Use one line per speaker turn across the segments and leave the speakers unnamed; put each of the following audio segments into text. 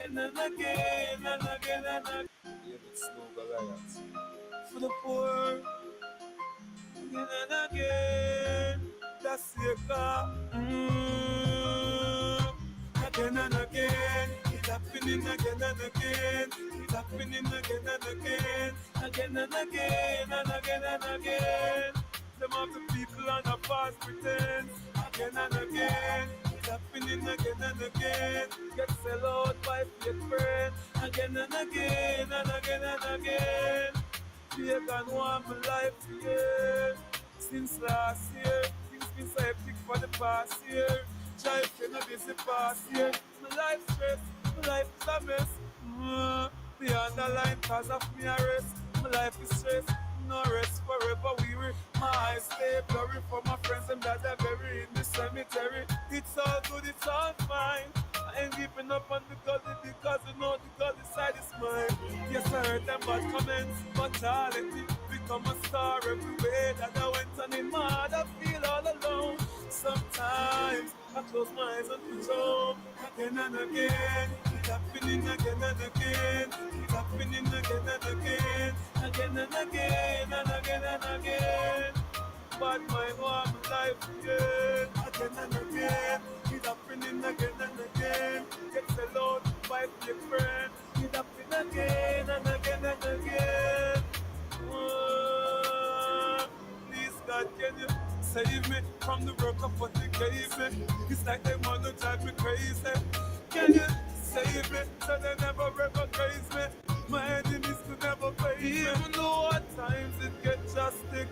and again and again and again. David Slow Goliath. For the poor, again and again. That's your car. Again and again. It's happening again and again. It's happening again and again. Again and again and again and again. Some of the people on the past pretend. Again and again. It's happening again and again. Get sell out by fake friend. Again and again and again and again. Pagan want my life again. Since last year, things been so hectic for the past year. Drive in a busy past year. My life stress, my life is a mess. Beyond the line cause of me arrest. My life is stress, no rest forever weary. My eyes stay blurry for my friends and that are buried in the cemetery. It's all good, it's all fine. I ain't giving up on the gully because you know the gully side is mine. Yes, I heard them bad comments, but I let it become a star everywhere that I went and in my heart I feel all alone. Sometimes I close my eyes and push home again and again. It's happening again and again. It's happening again and again. Again and again and again and again. But my one life again. Again and again. It's happening again and again. Gets alone by your friend. It's happening again and again and again. Please God, can you save me from the work of what you gave me? It's like they want to drive me crazy. Can you save me so they never ever praise me? My enemies could never pay me. Even though at times it gets drastic.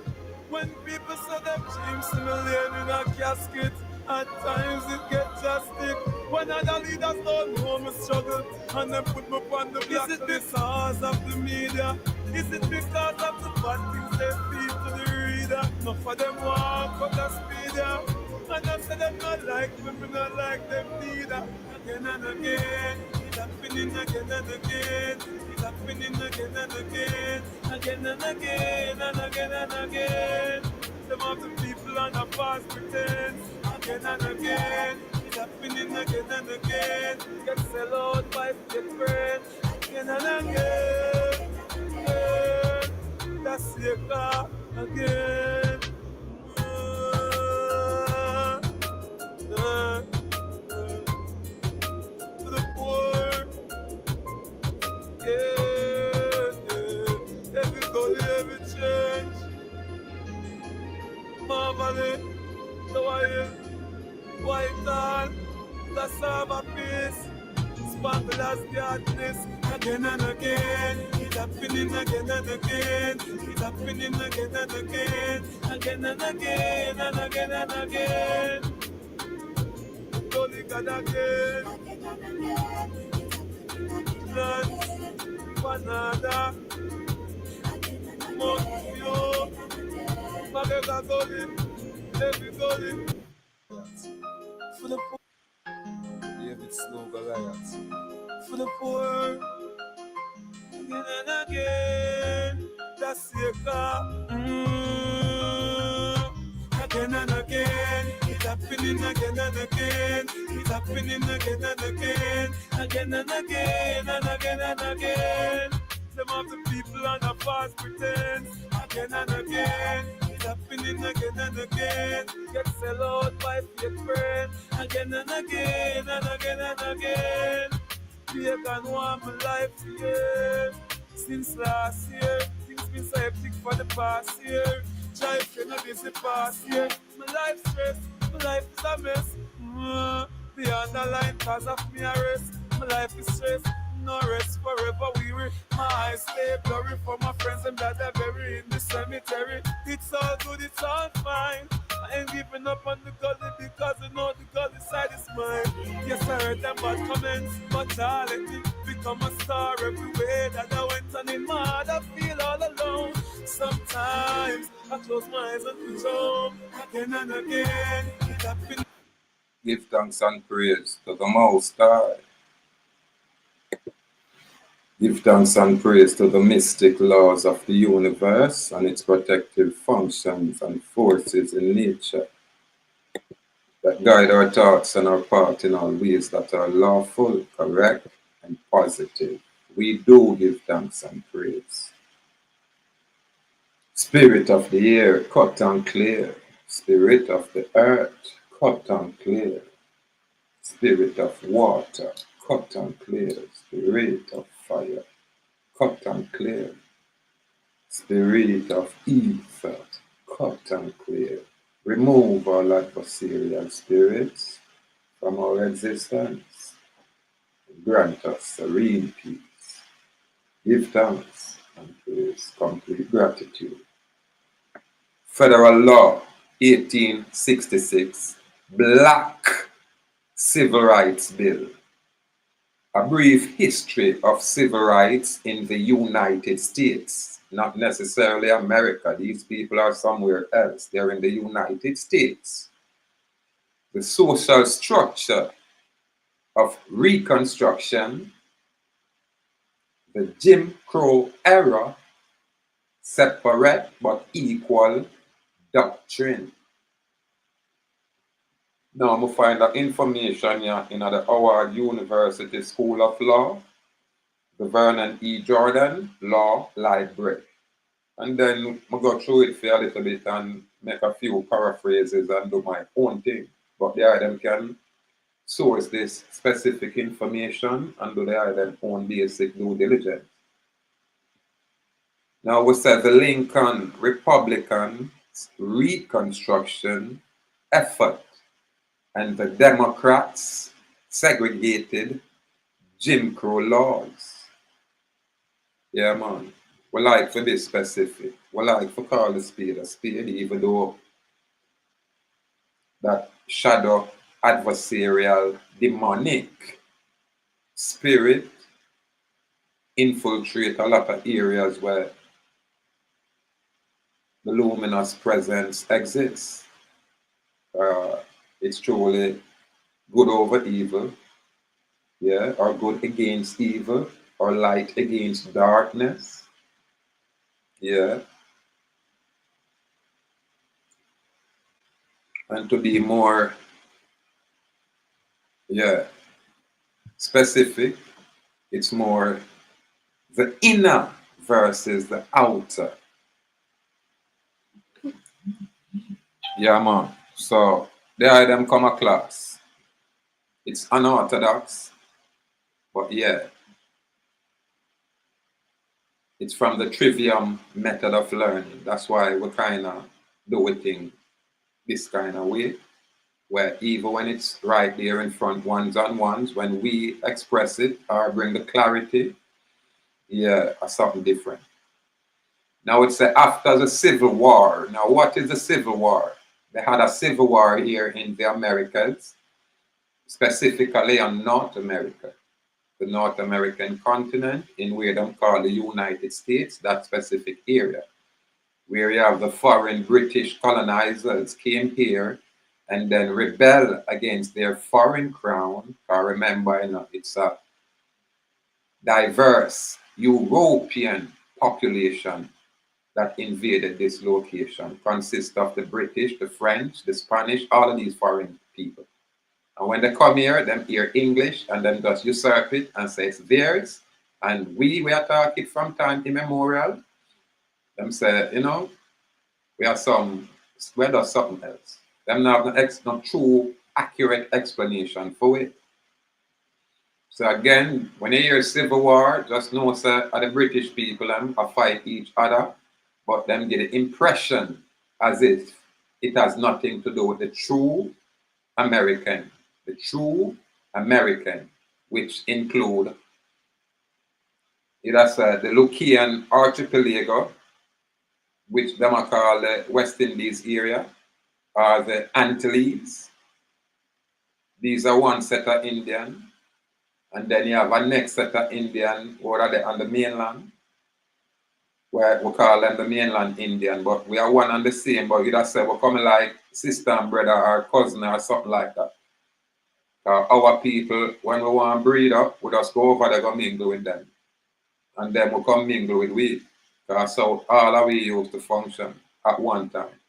When people say them dreams to me laying in a casket, at times it gets drastic. When other leaders don't know me struggle and them put me on the block. Is it because of the media? Is it because of the bad things they feed to the reader? Enough of them walk up the speed, yeah. And I say them not like me, me not like them neither. Again and again, it's happening again and again. It's happening again and again. Again and again and again and again. Some of the people on the past pretend. Again and again, it's happening again and again. Get sell out by fake friends. Again and again. That's your car again. To the poor, yeah. Every goal, every change. Marvelly, so I am white on, that's all my peace. Sparkle as darkness, again and again. It's happening again and again. It's happening again and again. Again and again and again and again. Holy God again. Blood, Panada, Montio, Magega Goli, David Goli. For the poor, David Slow Goliath. For the poor, again and again. That's your car. Again and again. It's happening again and again. It's happening again and again. Again and again and again and again. Some of the people on the past pretend. Again and again. It's happening again and again. Get sell out by fake friend. Again and again and again and again. Pagan want my life again. Since last year, things been so hectic for the past year. Drive in a busy past year. My life stress, my life is a mess. Beyond the line cause of me arrest. My life is stress, no rest forever weary. My eyes stay blurry for my friends and that are buried in the cemetery. It's all good, it's all fine. I ain't giving up on the gully because I know the gully side is mine. Yes, I heard them bad comments, but I let it become a star everywhere that I went and in my heart I feel all alone. Sometimes I close my eyes and push home again and again. It happened. Give thanks and praise to the Most High. Give thanks and praise to the mystic laws of the universe and its protective functions and forces in nature that guide our thoughts and our path in all ways that are lawful, correct, and
positive. We do give thanks and praise. Spirit of the air, cut and clear. Spirit of the earth, cut and clear. Spirit of water, cut and clear. Spirit of fire, cut and clear. Spirit of ether, cut and clear. Remove all adversarial spirits from our existence. Grant us serene peace. Give thanks and praise, complete gratitude. Federal Law 1866, Black Civil Rights Bill. A brief history of civil rights in the United States, not necessarily America. These people are somewhere else. They're in the United States. The social structure of Reconstruction, the Jim Crow era, separate but equal doctrine. Now I'm going to find that information here in the Howard University School of Law, the Vernon E. Jordan Law Library. And then I'll go through it for a little bit and make a few paraphrases and do my own thing. But the item can source this specific information and do the item own basic due diligence. Now we said the Lincoln Republican Reconstruction effort and the Democrats segregated Jim Crow laws. Yeah, man. We like for this specific. We like for call the spade a spade, even though that shadow adversarial demonic spirit infiltrate a lot of areas where the luminous presence exists. It's truly good over evil, yeah, or good against evil, or light against darkness, yeah. And to be more, yeah, specific, it's more the inner versus the outer. Yeah, man. So the item come a class. It's unorthodox, but yeah, it's from the trivium method of learning. That's why we kind of do it in this kind of way, where even when it's right there in front, ones on ones, when we express it or bring the clarity, yeah, or something different. Now it's after the Civil War. Now, what is the Civil War? They had a civil war here in the Americas, specifically on North America, the North American continent, in where they call the United States, that specific area, where you have the foreign British colonizers came here and then rebel against their foreign crown. I remember, you know, it's a diverse European population that invaded this location, consists of the British, the French, the Spanish, all of these foreign people. And when they come here, them hear English and then just usurp it and say it's theirs. And we are talking from time immemorial. Them say, you know, we are something else. Them not have no true, accurate explanation for it. So again, when you hear Civil War, just know that the British people fight each other, but them get the impression as if it has nothing to do with the true American, which include the Lucian Archipelago, which them are called the West Indies area, or the Antilles. These are one set of Indian. And then you have a next set of Indian over there on the mainland, where we call them the mainland Indian, but we are one and the same, but you just say we're coming like sister and brother or cousin or something like that. Our people, when we want to breed up, we just go over there and mingle with them. And then we come mingle with we. So all of we used to function at one time.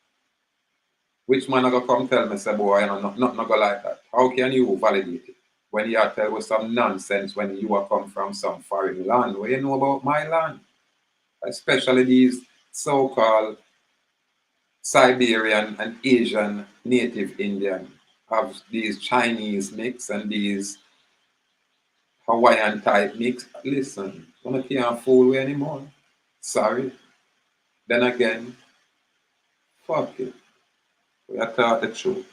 Which man are going to come tell me, say, boy, you know, nothing go like that. How can you validate it? when you tell us some nonsense when you are come from some foreign land. What you know about my land? Especially these so-called Siberian and Asian native Indian have these Chinese mix and these Hawaiian type mix. Listen, I can't fool you anymore. Sorry. Then again, fuck it. We are taught the truth.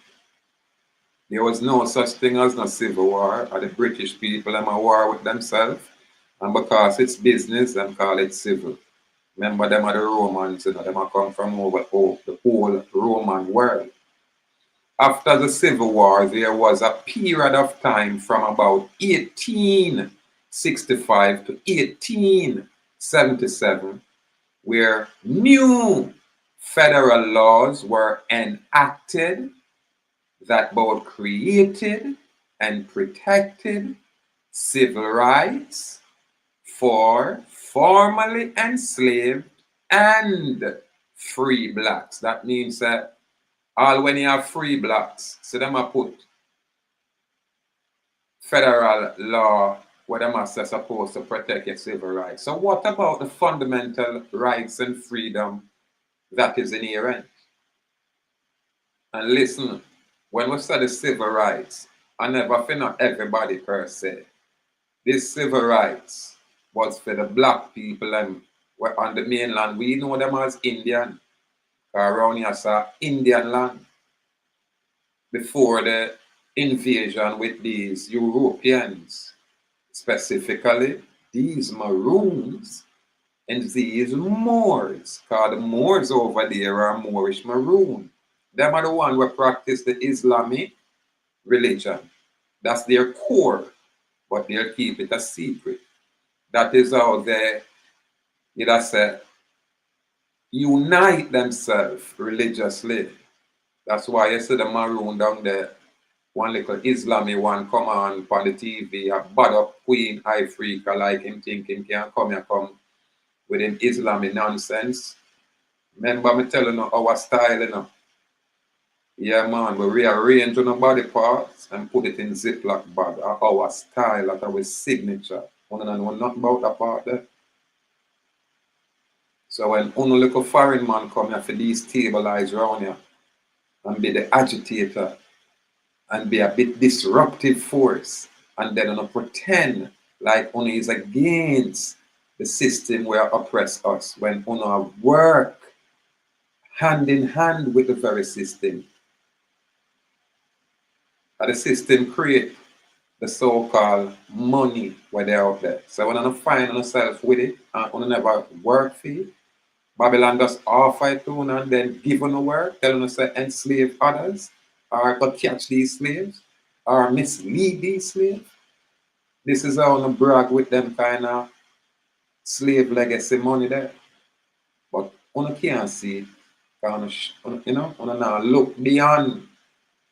There was no such thing as no civil war, or the British people them a war with themselves. And because it's business, them call it civil. Remember them are the Romans, you know, them are come from over the whole Roman world. After the Civil War, there was a period of time from about 1865 to 1877 where new federal laws were enacted that both created and protected civil rights for formerly enslaved and free blacks. That means that all when you have free blacks, so them a put federal law where them are supposed to protect your civil rights. So what about the fundamental rights and freedom that is inherent? And listen, when we study civil rights, I never feel not everybody per se. This civil rights was for the black people and on the mainland. We know them as Indian. Around here, so Indian land. Before the invasion with these Europeans, specifically these Maroons and these Moors, because the Moors over there are Moorish Maroon. Them are the one who practice the Islamic religion. That's their core, but they'll keep it a secret. That is how they, you know, say, unite themselves religiously. That's why you see the Maroon down there, one little Islamic one come on the TV, a bad up Queen Africa like him thinking can come here come with him Islamic nonsense. Remember me telling you our style, you know. Yeah man, we rearrange on the body parts and put it in Ziploc bag. Our style, that our signature. One and one not about that part there. So when only little foreign man come here for these stabilize around here and be the agitator and be a bit disruptive force, and then pretend like Uno is against the system where oppress us when Uno work hand in hand with the very system. And the system create the so-called money where they're out there. So when I find yourself with it and Uno never work for it, Babylon just offer it to Uno and then give Uno work, tell Uno to enslave others, or to catch these slaves, or mislead these slaves. This is how I brag with them kind of slave legacy money there. But one can't see it, you know, one now look beyond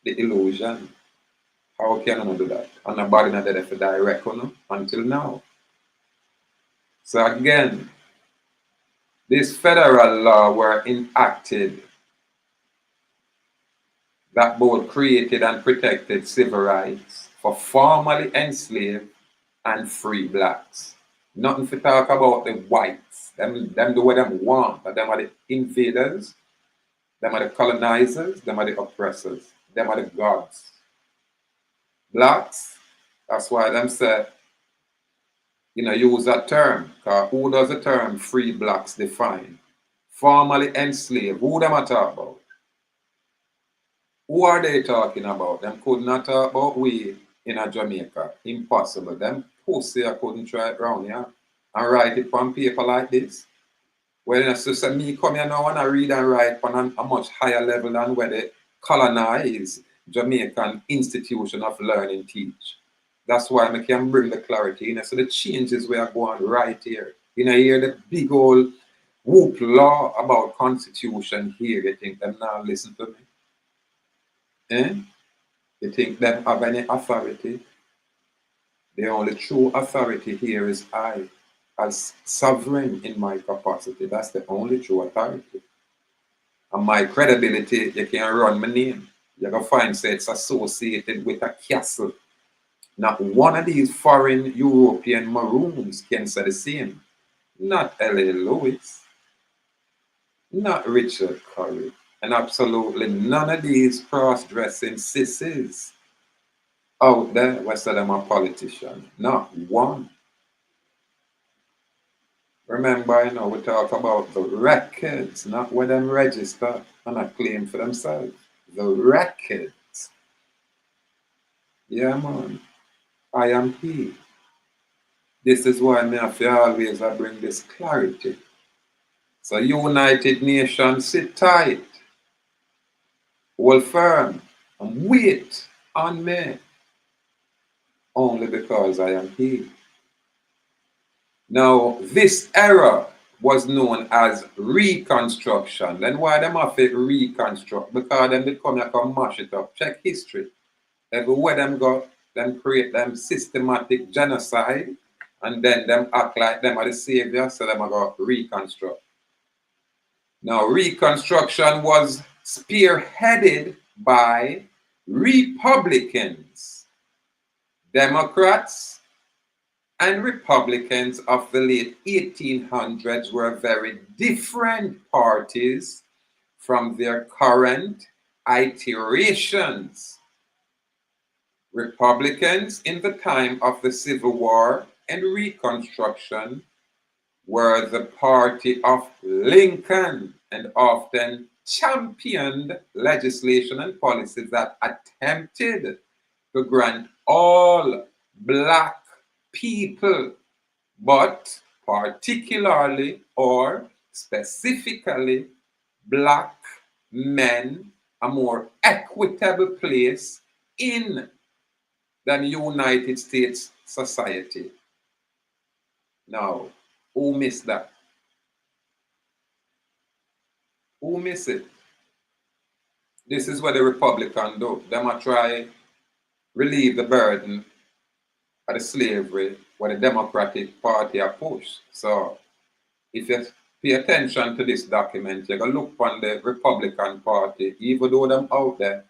the illusion. How can one do that? And nobody not there for direct until now. So again, this federal law were enacted that both created and protected civil rights for formerly enslaved and free blacks. Nothing to talk about the whites. Them do what them want. But them are the invaders. Them are the colonizers. Them are the oppressors. Them are the gods. Blacks, that's why them say, you know, use that term. Because who does the term free blacks define? Formerly enslaved. Who them are talking about? Who are they talking about? Them could not talk about we in a Jamaica. Impossible. Them pussy I couldn't try it around here and write it on paper like this. Well, it's just me come here now and I read and write on a much higher level than where the colonized Jamaican institution of learning teach. That's why I can bring the clarity. You know, so the changes we are going right here. You know, here the big old whoop law about constitution here. You think them now listen to me? Eh? You think them have any authority? The only true authority here is I, as sovereign in my capacity. That's the only true authority. And my credibility, you can run my name. You're going to find say it's associated with a castle. Not one of these foreign European maroons can say the same. Not L.A. Lewis, not Richard Curry, and absolutely none of these cross-dressing sissies out there who say them a politician. Not one. Remember, we talk about the records, not where them register and a claim for themselves. The records. Yeah, man. I am he. This is why me have to always bring this clarity. So United Nations, sit tight, hold firm, and wait on me. Only because I am he. Now, this era was known as Reconstruction. Then why them have to reconstruct? Because them become like a mash it up. Check history. Everywhere them go, them create them systematic genocide, and then them act like them are the savior, so them are going to reconstruct. Now, Reconstruction was spearheaded by Republicans, Democrats, and Republicans of the late 1800s were very different parties from their current iterations. Republicans in the time of the Civil War and Reconstruction were the party of Lincoln and often championed legislation and policies that attempted to grant all Black people, but particularly or specifically Black men, a more equitable place in the United States society. Now, who missed that? Who miss it? This is what the Republicans do. They might try relieve the burden of the slavery what the Democratic Party are pushed. So if you pay attention to this document, you can look on the Republican Party, even though them out there,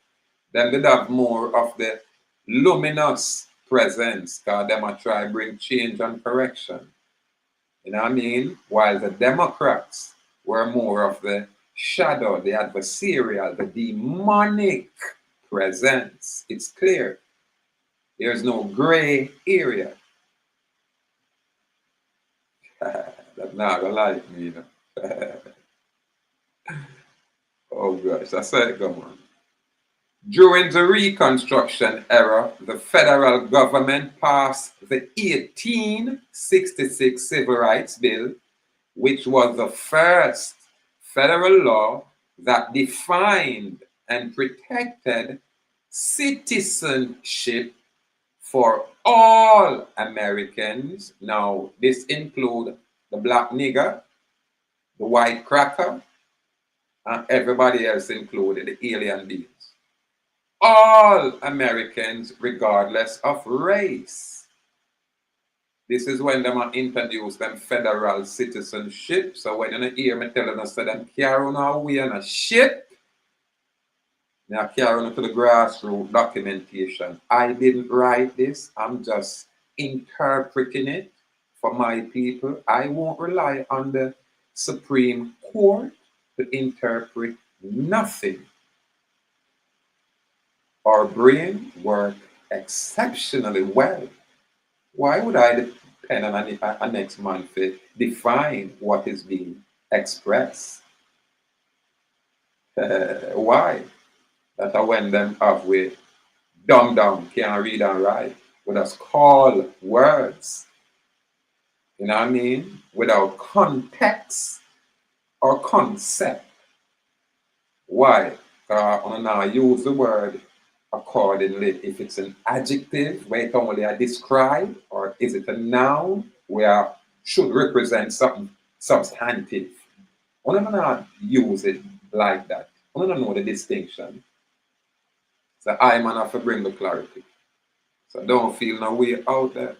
then they have more of the luminous presence, because they might try bring change and correction. You know what I mean? While the Democrats were more of the shadow, the adversarial, the demonic presence. It's clear. There's no gray area. That's not gonna like me, you know. Oh gosh, I said, come on. During the Reconstruction era, the federal government passed the 1866 Civil Rights Bill, which was the first federal law that defined and protected citizenship for all Americans. Now, this includes the Black nigger, the white cracker, and everybody else included, the alien beings. All Americans, regardless of race. This is when they introduce them federal citizenship. So when you hear me telling us that them carry on away on a ship, they are carrying on to the grassroots documentation. I didn't write this. I'm just interpreting it for my people. I won't rely on the Supreme Court to interpret nothing. Our brain work exceptionally well. Why would I depend on a next month to define what is being expressed? Why? That I when them halfway dumb down, can't read and write, with us call words, you know what I mean? Without context or concept. Why? Because I now use the word accordingly. If it's an adjective where it only a describe, or is it a noun where should represent something substantive? I don't know use it like that. I don't know the distinction. So I man have to bring the clarity. So don't feel no way out there.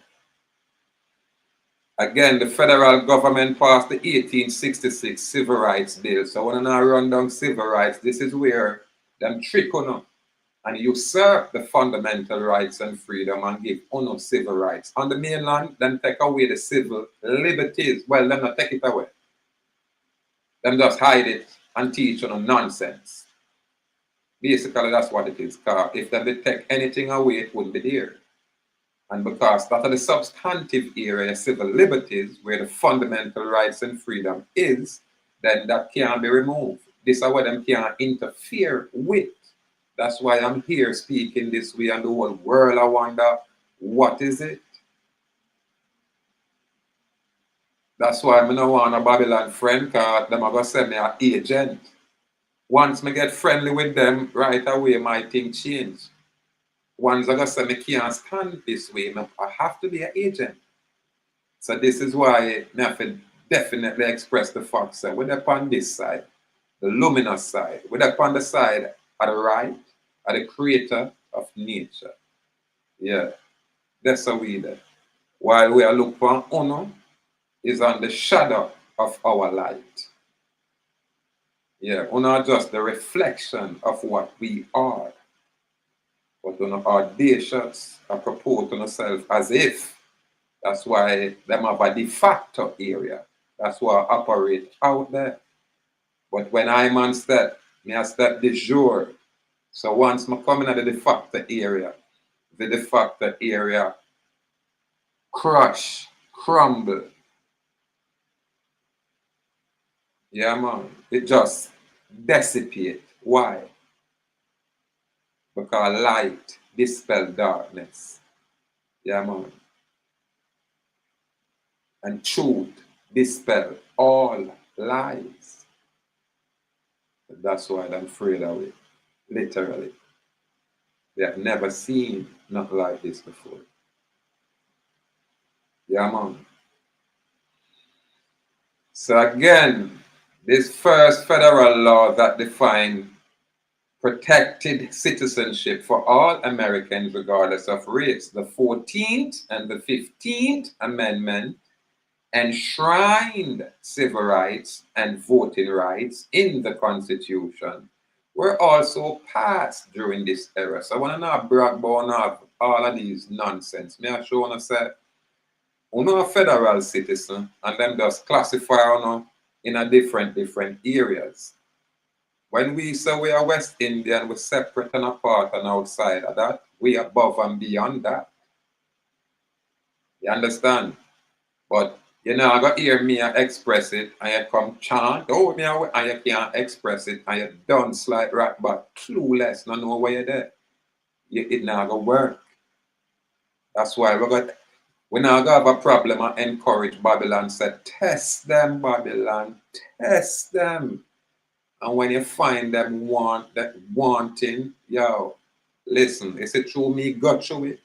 Again, the federal government passed the 1866 Civil Rights Bill. So when I run down civil rights, this is where them trick on. and usurp the fundamental rights and freedom and give no civil rights. On the mainland, then take away the civil liberties. Well, them not take it away. Them just hide it and teach on nonsense. Basically, that's what it is. Because if they take anything away, it wouldn't be there. And because that are the substantive area, civil liberties, where the fundamental rights and freedom is, then that can't be removed. This is what them can't interfere with. That's why I'm here speaking this way, and the whole world I wonder, what is it? That's why I don't want a Babylon friend, because them are going to send me an agent. Once I get friendly with them, right away my thing change. Once I say I can't stand this way, I have to be an agent. So this is why I have to definitely express the fact that we're upon this side, the luminous side, we're upon the side of the right, of the creator of nature. Yeah, that's how we do. While we are looking for honor is on the shadow of our light. Yeah, honor just the reflection of what we are. But on audacious, I propose to myself as if. That's why them have a de facto area. That's why I operate out there. But when I'm on step, I step de jure. So once I come in the de facto area, the de facto area crush, crumble. Yeah, man. It just dissipate. Why? Because light dispels darkness. Yeah, man. And truth dispel all lies. That's why I'm afraid of it. Literally. They have never seen nothing like this before. Yeah, man. So again, this first federal law that defines protected citizenship for all Americans regardless of race, the 14th and the 15th Amendment, enshrined civil rights and voting rights in the Constitution, were also passed during this era. So when I not brag about all of these nonsense, me I show you say, you a federal citizen, and them just classify you in a different areas. When we say we are West Indian, we're separate and apart and outside of that. We are above and beyond that. You understand? But you know, I got hear me express it, and you come chant, oh, me and you can't express it, and you done slight rat, but clueless, not know where you're there. It not gonna work. That's why we now have a problem and encourage Babylon, say, test them, Babylon, test them. And when you find them wanting, yo, listen, is it true me got you it?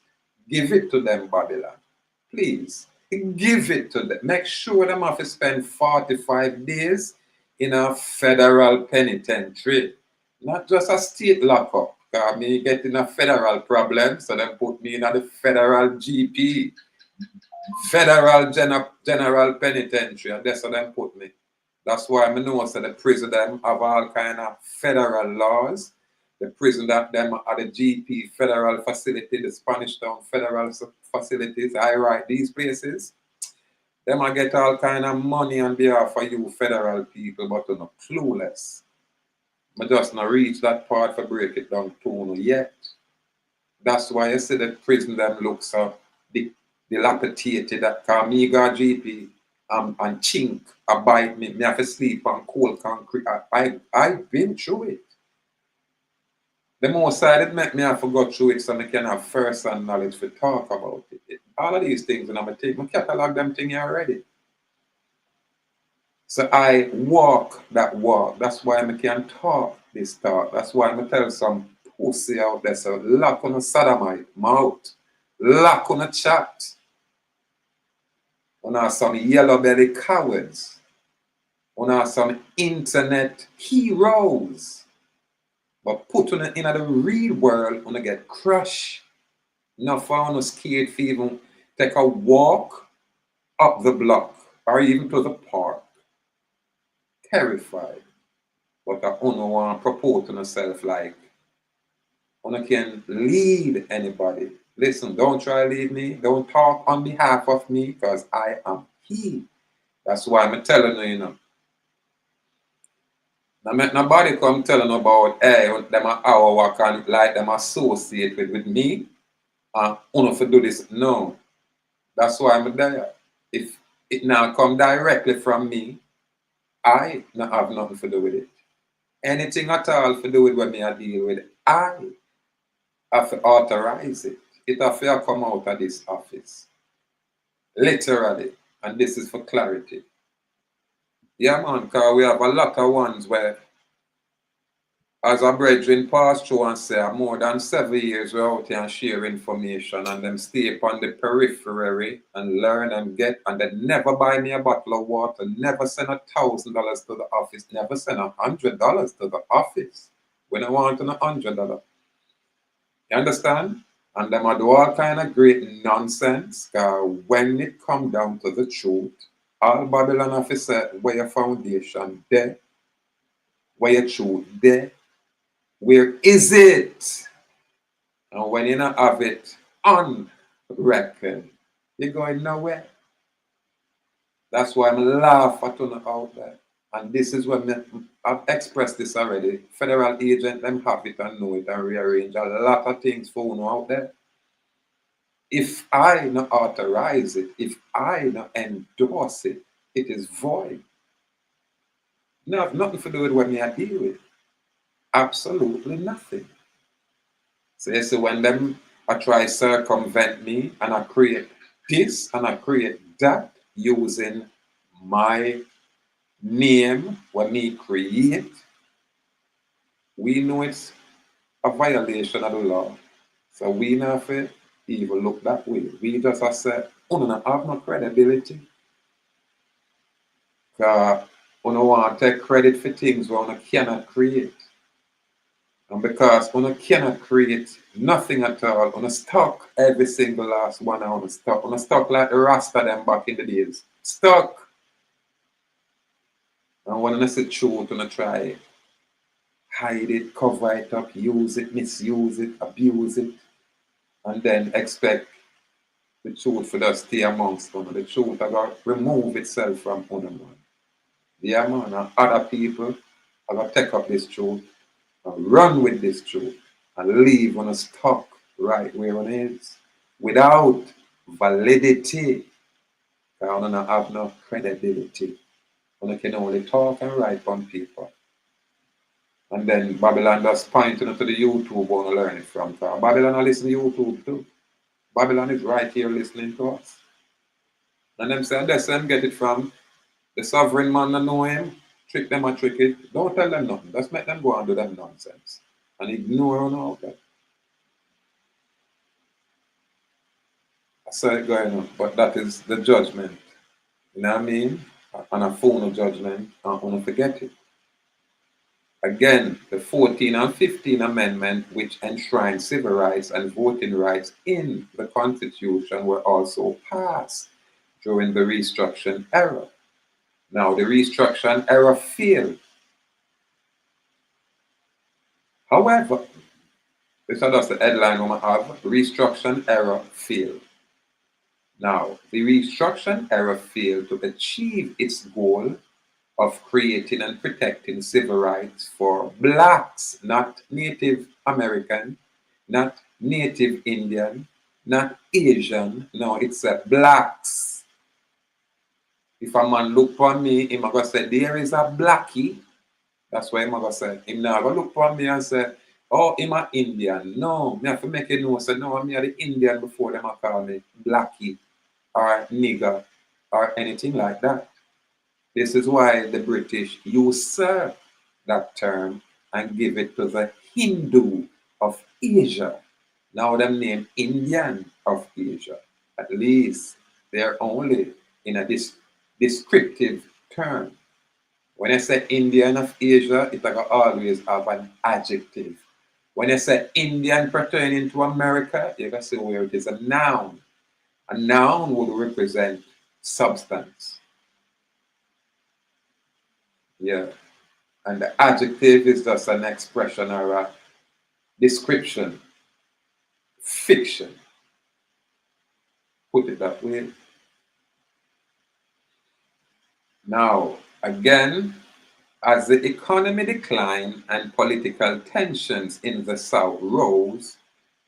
Give it to them, Babylon. Please. Give it to them. Make sure them have to spend 45 days in a federal penitentiary. Not just a state lockup. Because me get in a federal problem, so they put me in a federal GP. Federal general penitentiary. And that's how they put me. That's why I know that the prison them have all kind of federal laws. The prison that them are the GP federal facility, the Spanish Town federal facilities. I write these places. Them I get all kind of money on behalf of you federal people, but you're not clueless. I just not reach that part for break it down to you yet. That's why you see the prison them look so dilapidated that cause me got GP and chink a bite me have to sleep on cold concrete. I've been through it. The most side it make me have to go through it so I can have first-hand knowledge to talk about it. All of these things and I'm take my catalog them things already. So I walk that walk. That's why I can talk this talk. That's why I tell some pussy out there, so lock on a sodomite mouth. Lock on a chat. On are some yellow belly cowards. On are some internet heroes. But put on in the real world, on get crushed. Not for no scared to even take a walk up the block or even to the park. Terrified. But I only want to propose to myself like, Una can lead anybody. Listen, don't try to lead me. Don't talk on behalf of me because I am He. That's why I'm telling you, you know. Now, make nobody come telling about, hey, them are our work and like them associate with me. Uno for do this. No. That's why I'm there. If it now come directly from me, I not have nothing to do with it. Anything at all to do with what me I deal with, I have to authorize it. It have to come out of this office. Literally. And this is for clarity. Yeah, man, because we have a lot of ones where, as a brethren pass through and say, more than 7 years we're out here and share information and them stay upon the periphery and learn and get, and they never buy me a bottle of water, never send $1,000 to the office, never send $100 to the office when I want $100. You understand? And them I do all kind of great nonsense. When it come down to the truth, all Babylon officer where your foundation there, where your truth there, where is it? And when you not have it on record, you're going nowhere. That's why I'm laugh at you out there. And this is when I've expressed this already. Federal agent, them have it and know it and rearrange a lot of things for you out there. If I not authorize it, if I not endorse it, it is void. No, have nothing to do with what me I deal with. Absolutely nothing. So when them I try circumvent me and I create this and I create that using my name, what me create, we know it's a violation of the law. So we not have even look that way. We just have said, oh, no, have no credibility. Because we don't want to take credit for things we cannot create. And because we cannot create nothing at all, we stuck every single last one of us stuck. We stuck like the Rasta them back in the days. Stuck. And when I say truth, we try hide it, cover it up, use it, misuse it, abuse it, and then expect the truth for us to stay amongst us. The truth about remove itself from one man. Yeah, man, and other people are going to take up this truth and run with this truth and leave on a stuck right where it is without validity. Because I don't have no credibility. I can only talk and write on paper. And then Babylon just pointing to the YouTube want to learn it from. Because Babylon listen to YouTube too. Babylon is right here listening to us. And them say, that's them get it from the sovereign man that know him, trick them and trick it. Don't tell them nothing. Just make them go and do them nonsense. And ignore on all that. I saw it going on, but that is the judgment. You know what I mean? And a phone of judgment, and don't forget it. Again, the 14th and 15th Amendment, which enshrine civil rights and voting rights in the Constitution, were also passed during the Reconstruction era. Now, the Reconstruction era failed. However, this is just the headline we have, Reconstruction era failed. Now, the Reconstruction era failed to achieve its goal of creating and protecting civil rights for blacks, not Native American, not Native Indian, not Asian. No, it's blacks. If a man look upon me, he might say, there is a blackie. That's why he might say, him now go look upon me and say, oh, I'm an Indian. No, me have to make it know, say, no, I'm the Indian before them call me blackie or nigger or anything like that. This is why the British usurp that term and give it to the Hindu of Asia. Now them name Indian of Asia. At least they're only in a descriptive term. When I say Indian of Asia, it will always have an adjective. When I say Indian pertaining to America, you can see where it is a noun. A noun would represent substance. Yeah. And the adjective is just an expression or description, fiction. Put it that way. Now, again, as the economy declined and political tensions in the South rose,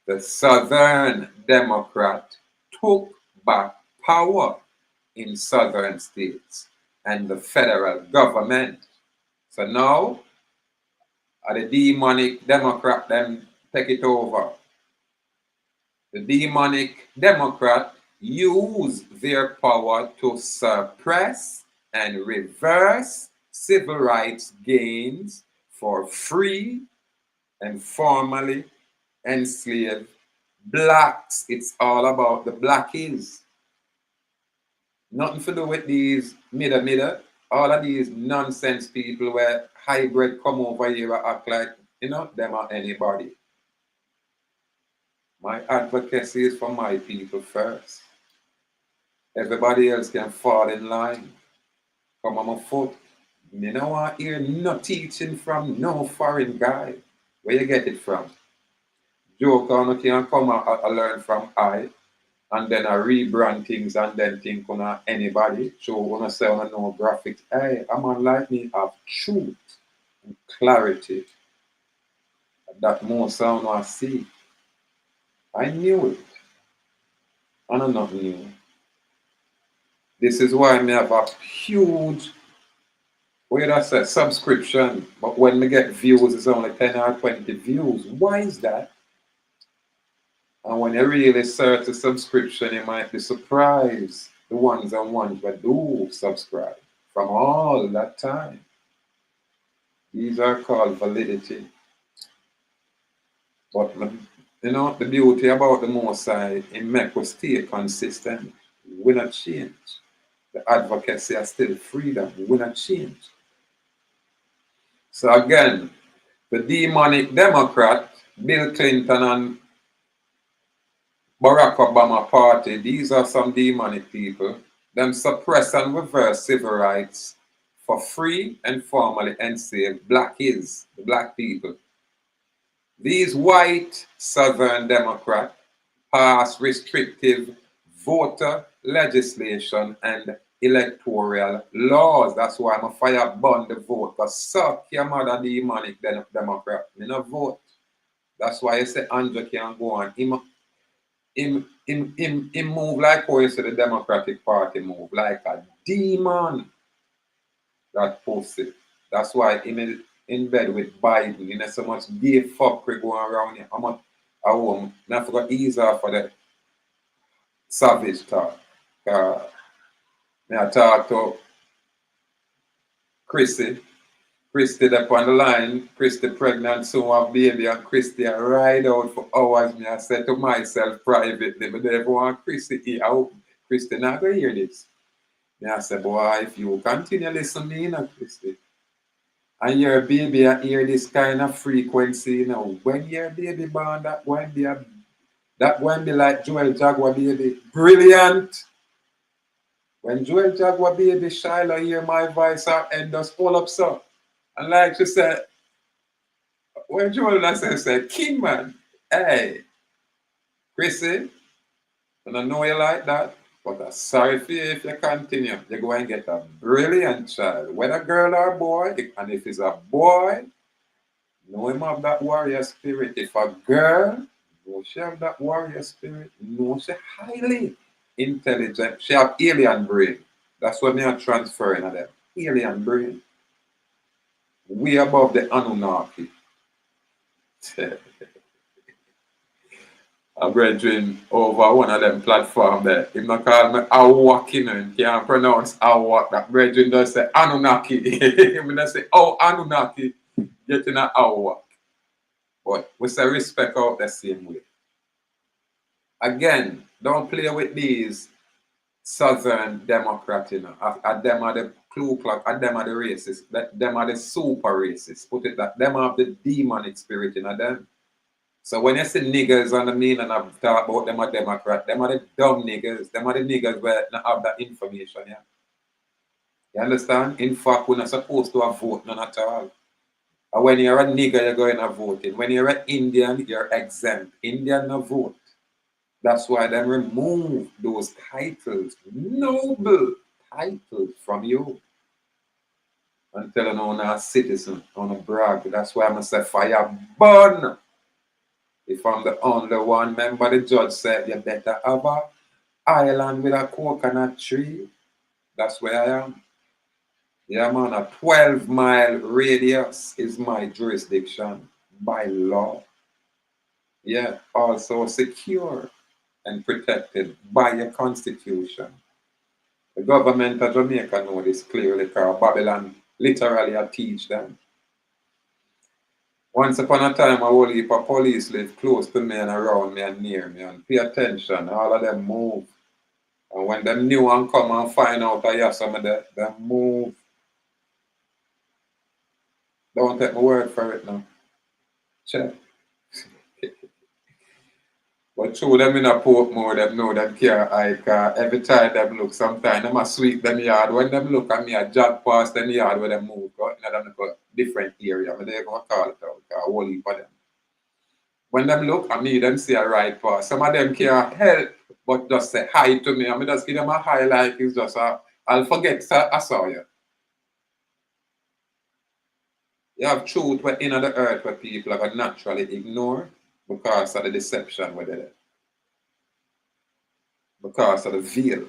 the Southern Democrat took back power in Southern states and the federal government. So now, the demonic Democrat then take it over. The demonic Democrat use their power to suppress and reverse civil rights gains for free and formerly enslaved blacks. It's all about the blackies. Nothing to do with these mida. All of these nonsense people where hybrid come over here and act like, them are anybody. My advocacy is for my people first. Everybody else can fall in line. Come on my foot. You don't want to hear no teaching from no foreign guy. Where you get it from? Joke on can come and learn from I, and then I rebrand things and then think on anybody. So when I say on no graphics, hey, a man like me have truth and clarity. That more sound I see. I knew it. And I'm not new. This is why I have a huge, where I say subscription, but when we get views, it's only 10 or 20 views. Why is that? And when you really search the subscription, you might be surprised the ones that do subscribe from all that time. These are called validity. But the beauty about the Most High, it makes us stay consistent. We not change. The advocacy are still freedom. We not change. So again, the demonic Democrat, Bill Clinton and Barack Obama party, these are some demonic people. Them suppress and reverse civil rights for free and formerly enslaved blackies, the black people. These white Southern Democrats pass restrictive voter legislation and electoral laws. That's why I'm a fire burn the vote. Because suck your mother demonic Democrat. Me no vote. That's why I say Andrew can go on. Him move like how you say the Democratic Party move, like a demon. That pussy. That's why him in bed with Biden. You know so much gay fuckery going around here. I'm at home. I forgot ease off for the savage talk. I talk to Chrissy. Christy up on the line. Christy pregnant, soon have baby, and Christy I ride out for hours. Me I said to myself privately, but they want Christy here. I hope Christy not going to hear this. Me I said, boy, if you continue listening to me, Christy, and your baby I hear this kind of frequency, when your baby born, that won't be like Joel Jaguar baby. Brilliant. When Joel Jaguar baby Shiloh hear my voice, her head does pull up so. And like she said, when Joel said, King man, hey, Chrissy, and I know you like that, but I'm sorry for you if you continue. You're going to get a brilliant child, whether girl or boy, and if it's a boy, know him have that warrior spirit. If a girl, know she have that warrior spirit, know she highly intelligent. She have alien brain. That's what me are transferring to them. Alien brain. We above the Anunnaki. A brethren over one of them platform there. If not call me Awak, and can't pronounce Awak. That brethren does say Anunnaki. I just say, oh, Anunnaki, getting an Awak. But we say respect out the same way. Again, don't play with these Southern Democrats, At them are the Ku Klux, at them are the racists, them are the super racists. Put it that them have the demonic spirit in them. So when you see niggers on the mean and I've talked about them are Democrat, them are the dumb niggers, them are the niggers where not have that information, yeah. You understand? In fact, we're not supposed to have vote none at all. And when you're a nigger, you're going to vote in. When you're an Indian, you're exempt. Indian no vote. That's why they remove those titles, noble titles from you. Until you're not a citizen, on a brag. That's why I'm going to say fire burn. If I'm the only one member, the judge said you better have an island with a coconut tree. That's where I am. Yeah, man, a 12-mile radius is my jurisdiction by law. Yeah, also secure and protected by your constitution. The government of Jamaica know this clearly because Babylon literally teach them. Once upon a time, a whole heap of police live close to me and around me and near me and pay attention. All of them move. And when them new one come and find out I have some of them move. Don't take my word for it now. Check. But true, them in a Portmore, them know them care like every time them look, sometimes them a sweep them yard. When them look at me, I jog past them yard where them move. Go, you know, them look at different area. I mean, they're going to call it out, a whole heap of them. When them look at me, them see a right pass. Some of them can't help but just say hi to me. I mean, just give them a hi like it's just a, I'll forget I saw you. You have truth where in the earth where people are going to naturally ignore because of the deception where they're there. Because of the veil.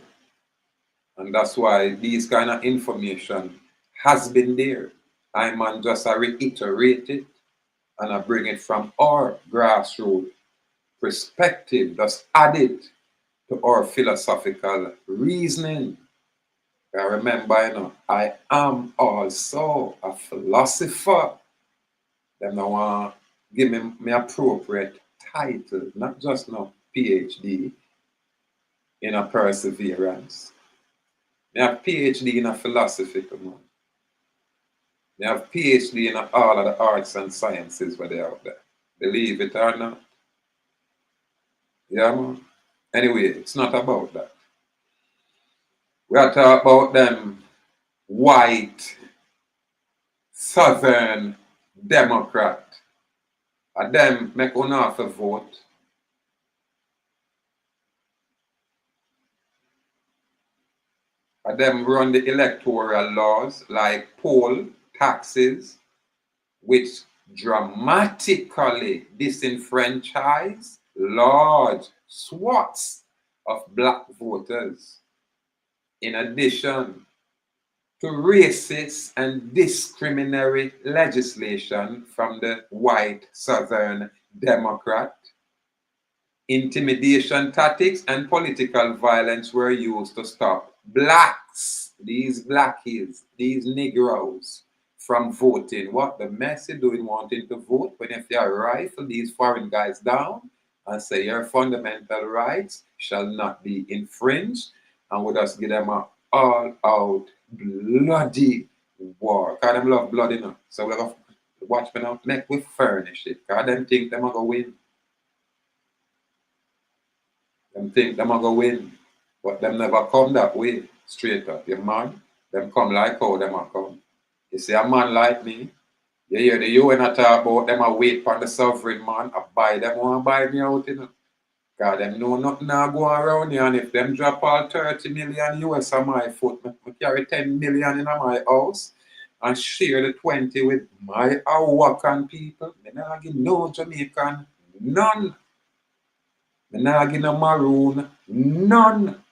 And that's why these kind of information has been there. I'm just reiterate it and I bring it from our grassroots perspective, just add it to our philosophical reasoning. I remember, you know, I am also a philosopher. Them now want give me appropriate title, not just no PhD in a perseverance. I have PhD in a philosophy, man. I have PhD in all of the arts and sciences where they're out there. Believe it or not. Yeah, man. Anyway, it's not about that. We are talking about them white Southern Democrat. And them make enough to vote. And them run the electoral laws like poll taxes, which dramatically disenfranchise large swaths of black voters. In addition to racist and discriminatory legislation from the white Southern Democrat, intimidation tactics and political violence were used to stop blacks, these blackies, these Negroes, from voting. What the mess is doing wanting to vote when if they rifle these foreign guys down and say your fundamental rights shall not be infringed, and we just give them a all-out bloody war. Because them love blood, you know. So we have to watch me now, make we furnish it. Because them think them are going to win. Them think them are going to win. But them never come that way, straight up. Your man, them come like how them are come. You see a man like me, you hear the UN talk about them a wait for the sovereign man, I buy them, want to buy me out, you know. Because them know nothing now going around here, and if them drop all 30 million US on my foot, I carry 10 million in my house and share the 20 with my Awakan people. I not give no Jamaican, none. I not give no Maroon, none.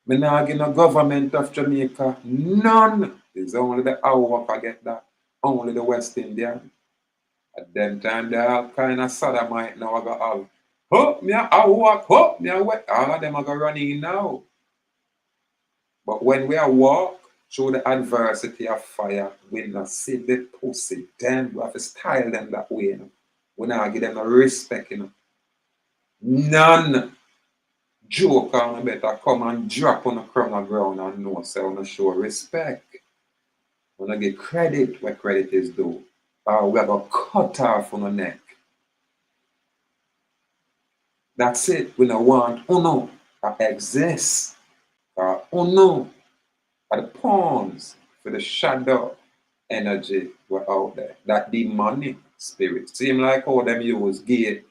I not give no government of Jamaica, none. It's only the Awaka get that. Only the West Indian. At them time, they all kind of sodomite now. I got all, oh, me a Awak, oh, me a wet. All of them are going to run in now. But when we are walk through the adversity of fire, we not see the pussy. Then we have to style them that way. You know? We not give them no respect. You know? None. Joke on better come and drop on the crown of ground and know so on show respect. When I get credit where credit is due. Or we have a cut off on the neck. That's it. We don't want uno that exists. Uno are the pawns for the shadow energy were out there. That demonic spirit. Seem like how them use gay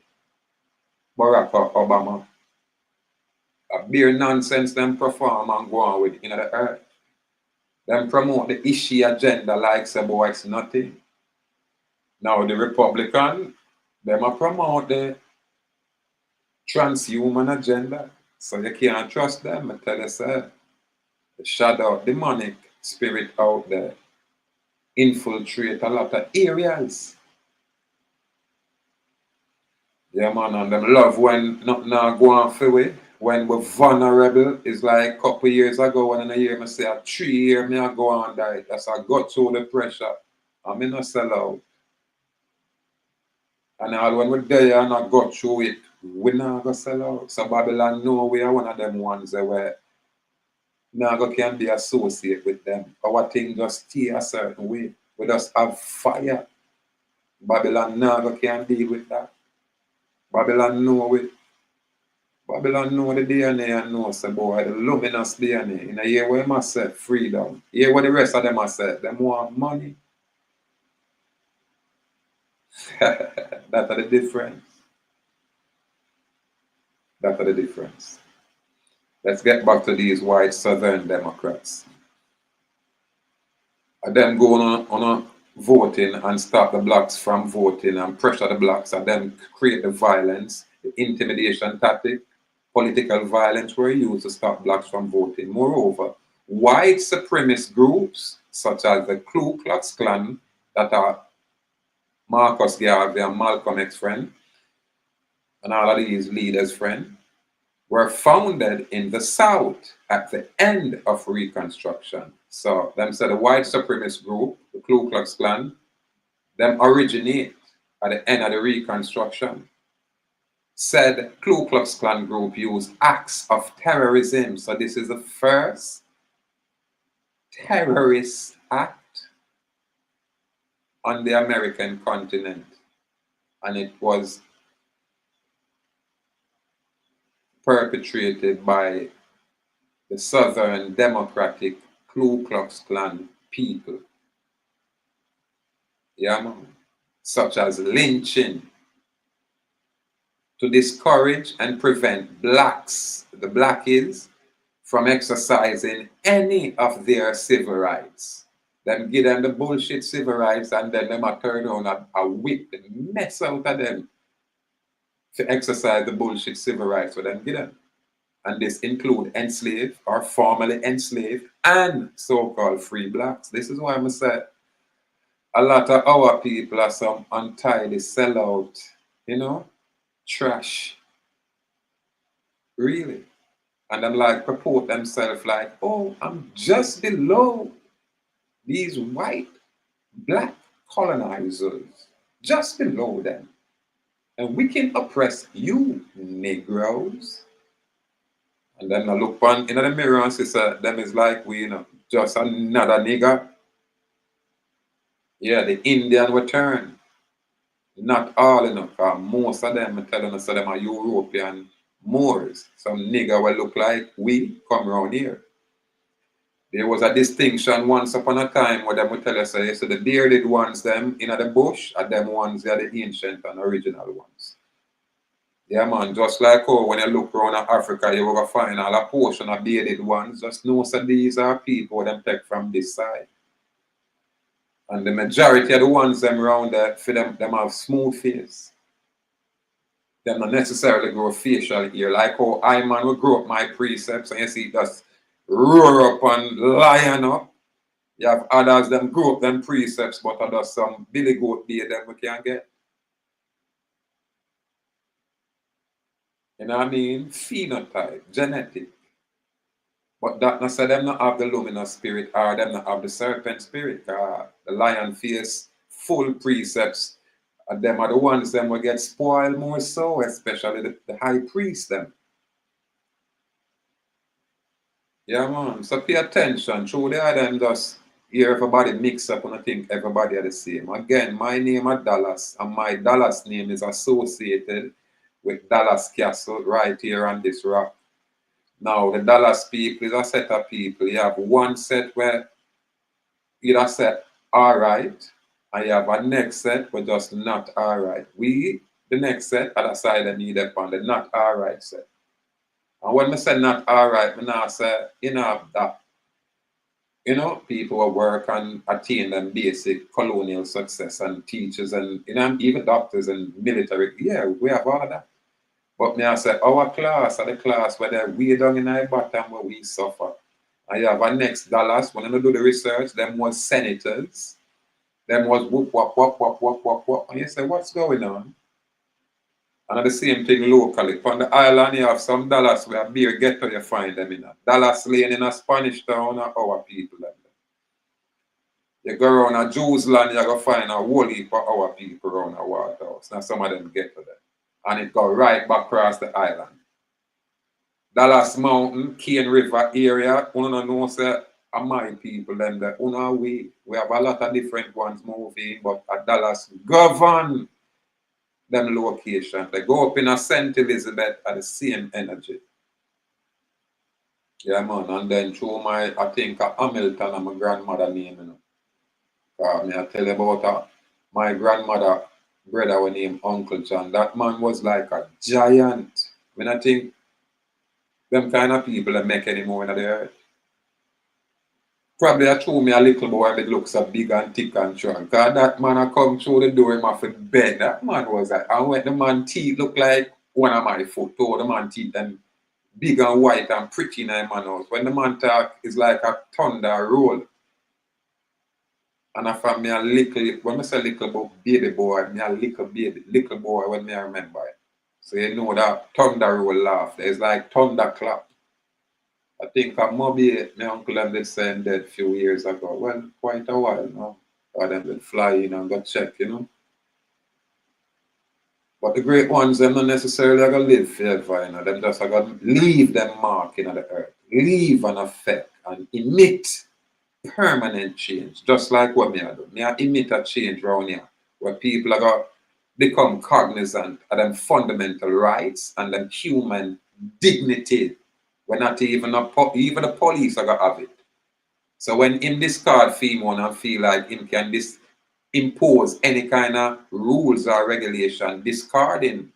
Barack Obama. A bare nonsense them perform and go on with in the earth. Them promote the issue agenda like say boy it's nothing. Now the Republican, them a promote the transhuman agenda. So you can't trust them. I tell you, sir, the shadow demonic spirit out there infiltrate a lot of areas. Yeah, man, and them love when nothing now go on for we. When we're vulnerable, it's like a couple years ago when I hear me say a 3 year me I go on die. That's I got through the pressure. I mean not sell out. And all when we're there and I got through it, we not go sell out. So Babylon know we are one of them ones that where now can be associated with them. Our thing just stay a certain way. We just have fire. Babylon now can deal with that. Babylon know it. Babylon know the DNA and know say boy the luminous DNA. In a year where must say freedom. Here what the rest of them must say. Them want money. That's the difference. That's the difference. Let's get back to these white Southern Democrats. And them going on voting and stop the blacks from voting and pressure the blacks and then create the violence, the intimidation tactic, political violence were used to stop blacks from voting. Moreover, white supremacist groups such as the Ku Klux Klan that are Marcus Garvey and Malcolm X friend and all of these leaders' friend were founded in the South at the end of Reconstruction. So them said the white supremacist group, the Ku Klux Klan, them originate at the end of the Reconstruction. Said Ku Klux Klan group used acts of terrorism. So this is the first terrorist act on the American continent. And it was perpetrated by the Southern Democratic Ku Klux Klan people. Yeah, man. Such as lynching to discourage and prevent blacks, the blackies, from exercising any of their civil rights. Them give them the bullshit civil rights and then them a turn on a whip the mess out of them to exercise the bullshit civil rights for them give them. And this include enslaved or formerly enslaved and so-called free blacks. This is why I'm saying a lot of our people are some untidy sellout, you know, trash. Really. And them like purport themselves like, oh, I'm just below these white, black colonizers. Just below them. And we can oppress you, Negroes. And then I look on in the mirror and say, them is like we, you know, just another nigger. Yeah, the Indian will turn. Not all, you know, because most of them, I'm telling us, so them are European Moors. Some nigger will look like we come around here. There was a distinction once upon a time where them will tell us, so the bearded ones, them in the bush, and them ones, they are the ancient and original ones. Yeah, man, just like how when you look around Africa, you will find all a portion of bearded ones. Just know that these are people them take from this side. And the majority of the ones them around there, for them have smooth face. Them not necessarily grow facial hair. Like how I man will grow up my precepts and you see it just roar up and lion up. You have others them grow up them precepts, but others some billy goat beard them we can get. You know what I mean? Phenotype, genetic. But that not say them not have the luminous spirit or them not have the serpent spirit. The lion face full precepts. And them are the ones them will get spoiled more so, especially the high priest them. Yeah man. So pay attention. Through the them just hear everybody mix up and I think everybody are the same. Again, my name is Dallas and my Dallas name is associated with Dallas Castle right here on this rock. Now, the Dallas people is a set of people. You have one set where either set alright, and you have a next set where just not alright. We, the next set, at the side of me, that on the not alright set. And when I say not alright, I now say, that, people who work and attain them basic colonial success and teachers and, even doctors and military, yeah, we have all of that. But me I say, our class are the class where they're way down in our bottom where we suffer. And you have a next Dallas, when I do the research, them was senators, them was whoop, whoop, whoop, whoop, whoop, whoop, whoop. And you say, what's going on? And the same thing locally. On the island, you have some Dallas where beer ghetto you find them in. Dallas Lane in a Spanish town are our people. You go around a Jews land, you're going to find a whole heap of our people around a Waterhouse. Now some of them get to them. And it go right back across the island. Dallas Mountain, Cane River area, you don't know, say, are my people them there. We have a lot of different ones moving, but at Dallas govern them locations. They go up in a St. Elizabeth at the same energy. Yeah, man. And then through my, I think, Hamilton and my grandmother name, I tell you about my grandmother brother was named Uncle John. That man was like a giant. When I think them kind of people that make any more in the earth. Probably I threw me a little boy that looks so big and thick and strong. Because that man I come through the door, him off the bed. That man was like, and when the man teeth look like one of my foot, the man teeth and big and white and pretty in my house. When the man talk, it's like a thunder roll. And I found me a little, when I say little about baby boy, me a little boy when me I remember it. So you know that thunder roll laugh. It's like thunder clap. I think maybe my uncle them did send dead a few years ago. Well, quite a while now. Or them did fly in and got checked, But the great ones, them not necessarily are going to live forever, Them just are going to leave them mark in the earth. Leave an effect and emit permanent change. Just like what me I do. Me I emit a change around here. Where people are going to become cognizant of them fundamental rights and them human dignity. We're not even the police are going to have it. So when him discard female and feel like him can impose any kind of rules or regulation discarding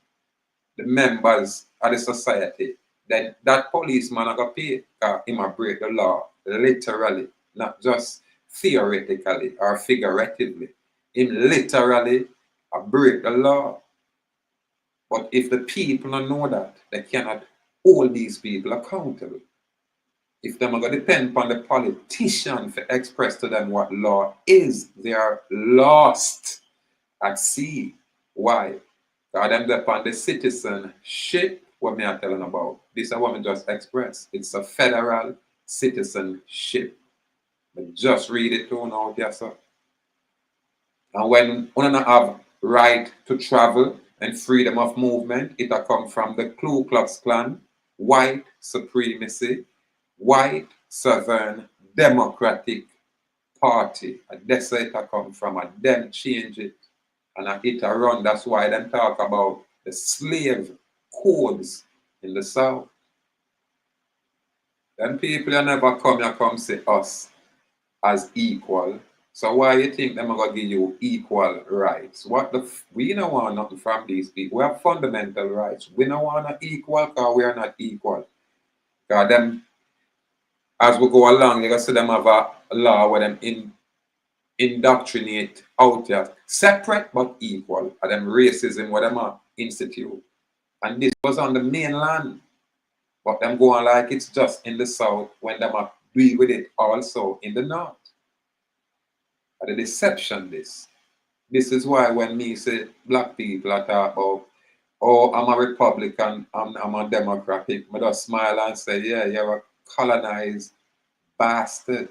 the members of the society, then that policeman are going to pay because him a break the law literally, not just theoretically or figuratively. Him literally a break the law. But if the people don't know that, they cannot hold these people accountable. If them are going to depend upon the politician to express to them what law is, they are lost at sea. Why? Because them depend on the citizenship, what me are telling about. This is what me just express. It's a federal citizenship. But just read it to now, yes, sir. And when we don't have right to travel and freedom of movement, it will come from the Ku Klux Klan, white supremacy, white Southern Democratic Party. And that's where it will come from. And them change it. And it will run. That's why them talk about the slave codes in the South. Them people you never come say us as equal. So why you think them are going to give you equal rights? We don't want nothing from these people. We have fundamental rights. We don't want to equal because we are not equal. Because them, as we go along, you're going to see them have a law where them indoctrinate out there, separate but equal. And them racism where them are institute. And this was on the mainland. But them go on like it's just in the South when them are deal with it also in the North. The deception this. This is why when me say black people are talk about, oh, I'm a Republican, I'm a Democratic, I just smile and say, yeah, you're a colonized bastard.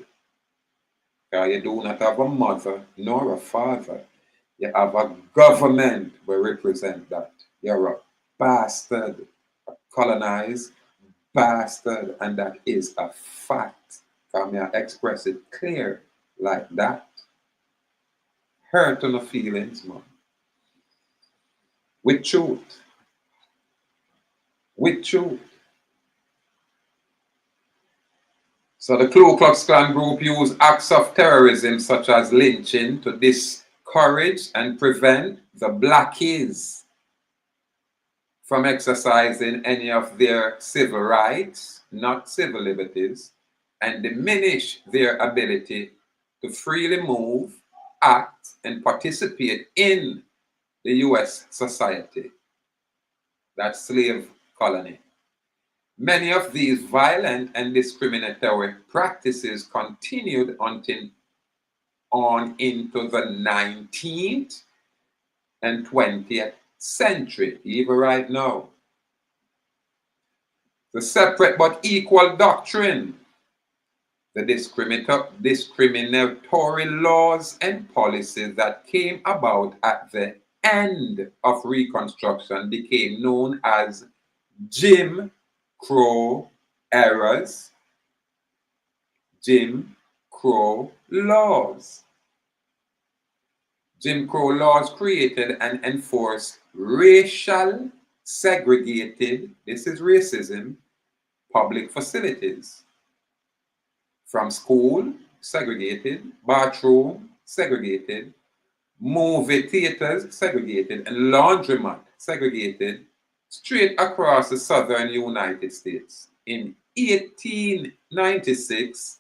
Because you do not have a mother nor a father. You have a government will represent that. You're a bastard, a colonized bastard, and that is a fact. Can I express it clear like that? Hurt on the feelings, man. With truth. With truth. So the Ku Klux Klan group used acts of terrorism such as lynching to discourage and prevent the blackies from exercising any of their civil rights, not civil liberties, and diminish their ability to freely move, act, and participate in the U.S. society, that slave colony. Many of these violent and discriminatory practices continued until on into the 19th and 20th century, even right now. The separate but equal doctrine, the discriminatory laws and policies that came about at the end of Reconstruction became known as Jim Crow eras, Jim Crow laws. Jim Crow laws created and enforced racial segregated, this is racism, public facilities. From school, segregated, bathroom, segregated, movie theaters, segregated, and laundromat, segregated, straight across the southern United States. In 1896,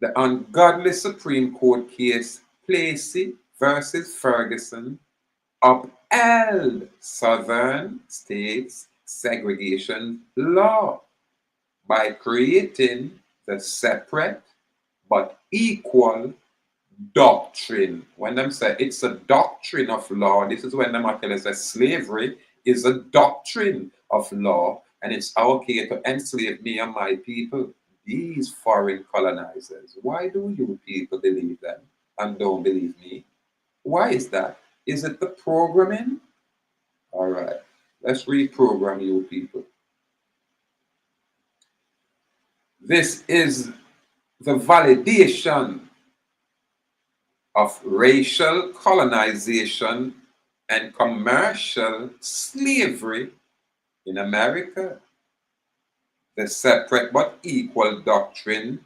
the ungodly Supreme Court case Plessy versus Ferguson upheld southern states' segregation law by creating the separate but equal doctrine. When them say it's a doctrine of law, this is when them tell us that slavery is a doctrine of law and it's okay to enslave me and my people, these foreign colonizers. Why do you people believe them and don't believe me? Why is that? Is it the programming? All right, let's reprogram you people. This is the validation of racial colonization and commercial slavery in America. The separate but equal doctrine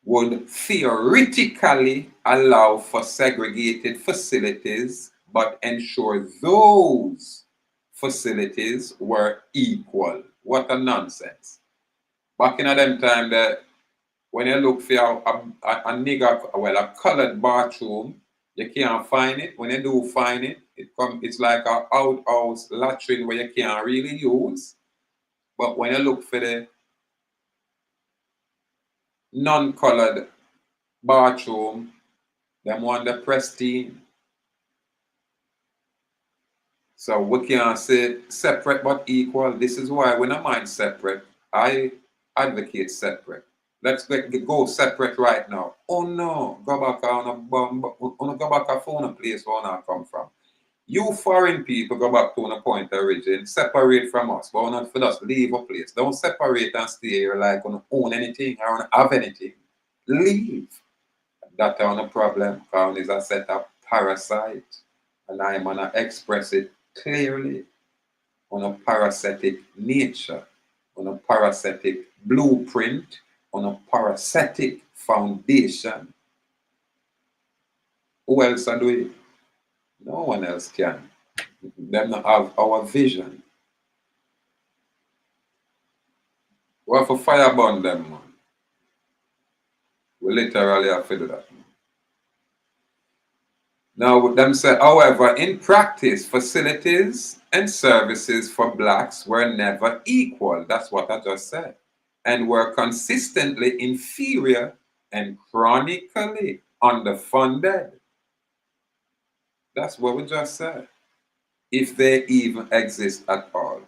would theoretically allow for segregated facilities, but ensure those facilities were equal. What a nonsense. Back in them time, that when you look for a nigger, well, a colored bathroom, you can't find it. When you do find it, it's like an outhouse latrine where you can't really use. But when you look for the non-colored bathroom, them want the pristine. So we can't say separate but equal. This is why when I mind separate, I advocate separate. Let's go separate right now. Oh no, go back on a bomb, go back a phone place where I come from. You foreign people go back to a point of origin, separate from us, but not for us, leave a place. Don't separate and stay here like on own anything or on have anything. Leave. That's on a problem, because it's a set of parasite, and I'm gonna express it clearly on a parasitic nature, on a parasitic blueprint, on a parasitic foundation. Who else are doing it? No one else can. Them not have our vision. We have to fireburn them, man. We literally have to do that. Now, them say, however, in practice, facilities and services for blacks were never equal. That's what I just said. And were consistently inferior and chronically underfunded. That's what we just said. If they even exist at all.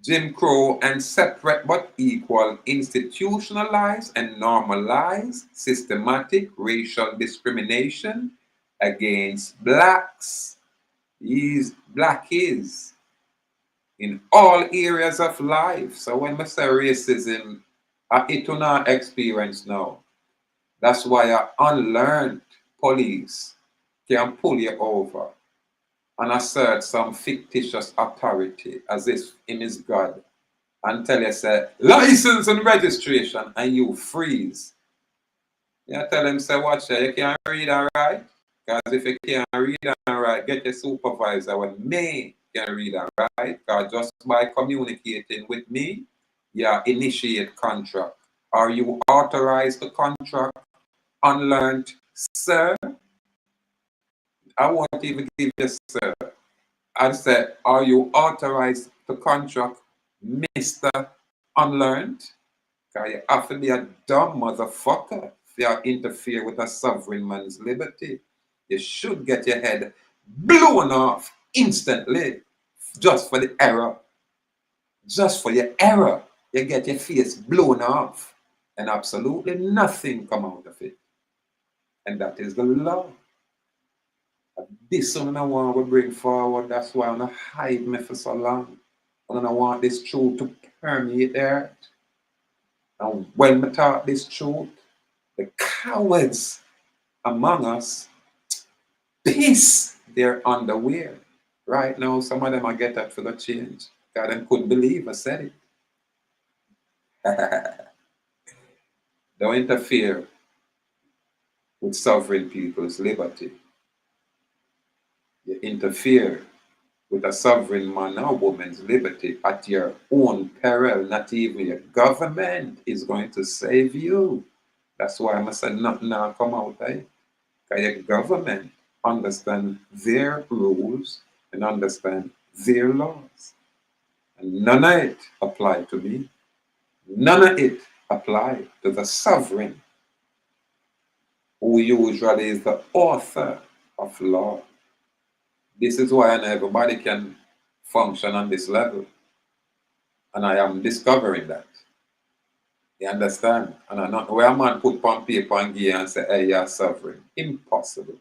Jim Crow and separate but equal institutionalized and normalized systematic racial discrimination against blacks, blackies, in all areas of life. So when we say racism, it's not experience now. That's why an unlearned police can pull you over and assert some fictitious authority as if him is God and tell you, say, license and registration, and you freeze. You tell them, say, watch you can't read and write. Because if you can't read and write, get your supervisor with me can read and write. Because just by communicating with me, you initiate contract. Are you authorized to contract unlearned, sir? I won't even give you sir. I said, are you authorized to contract Mr. Unlearned? Because you have to be a dumb motherfucker if you interfere with a sovereign man's liberty. You should get your head blown off instantly just for the error. Just for your error, you get your face blown off and absolutely nothing come out of it. And that is the law. This one I want to bring forward. That's why I'm not hide me for so long. And I want this truth to permeate the earth. And when we talk this truth, the cowards among us, peace, they're underwear. Right now, some of them are get up for the change. God, them couldn't believe I said it. Don't interfere with sovereign people's liberty. You interfere with a sovereign man or woman's liberty at your own peril. Not even your government is going to save you. That's why I must say nothing now come out, eh? Because your government understand their rules and understand their laws. And none of it apply to me. None of it apply to the sovereign, who usually is the author of law. This is why not everybody can function on this level. And I am discovering that. You understand? And I'm not where a man put on paper and give and say, hey, you're sovereign. Impossible.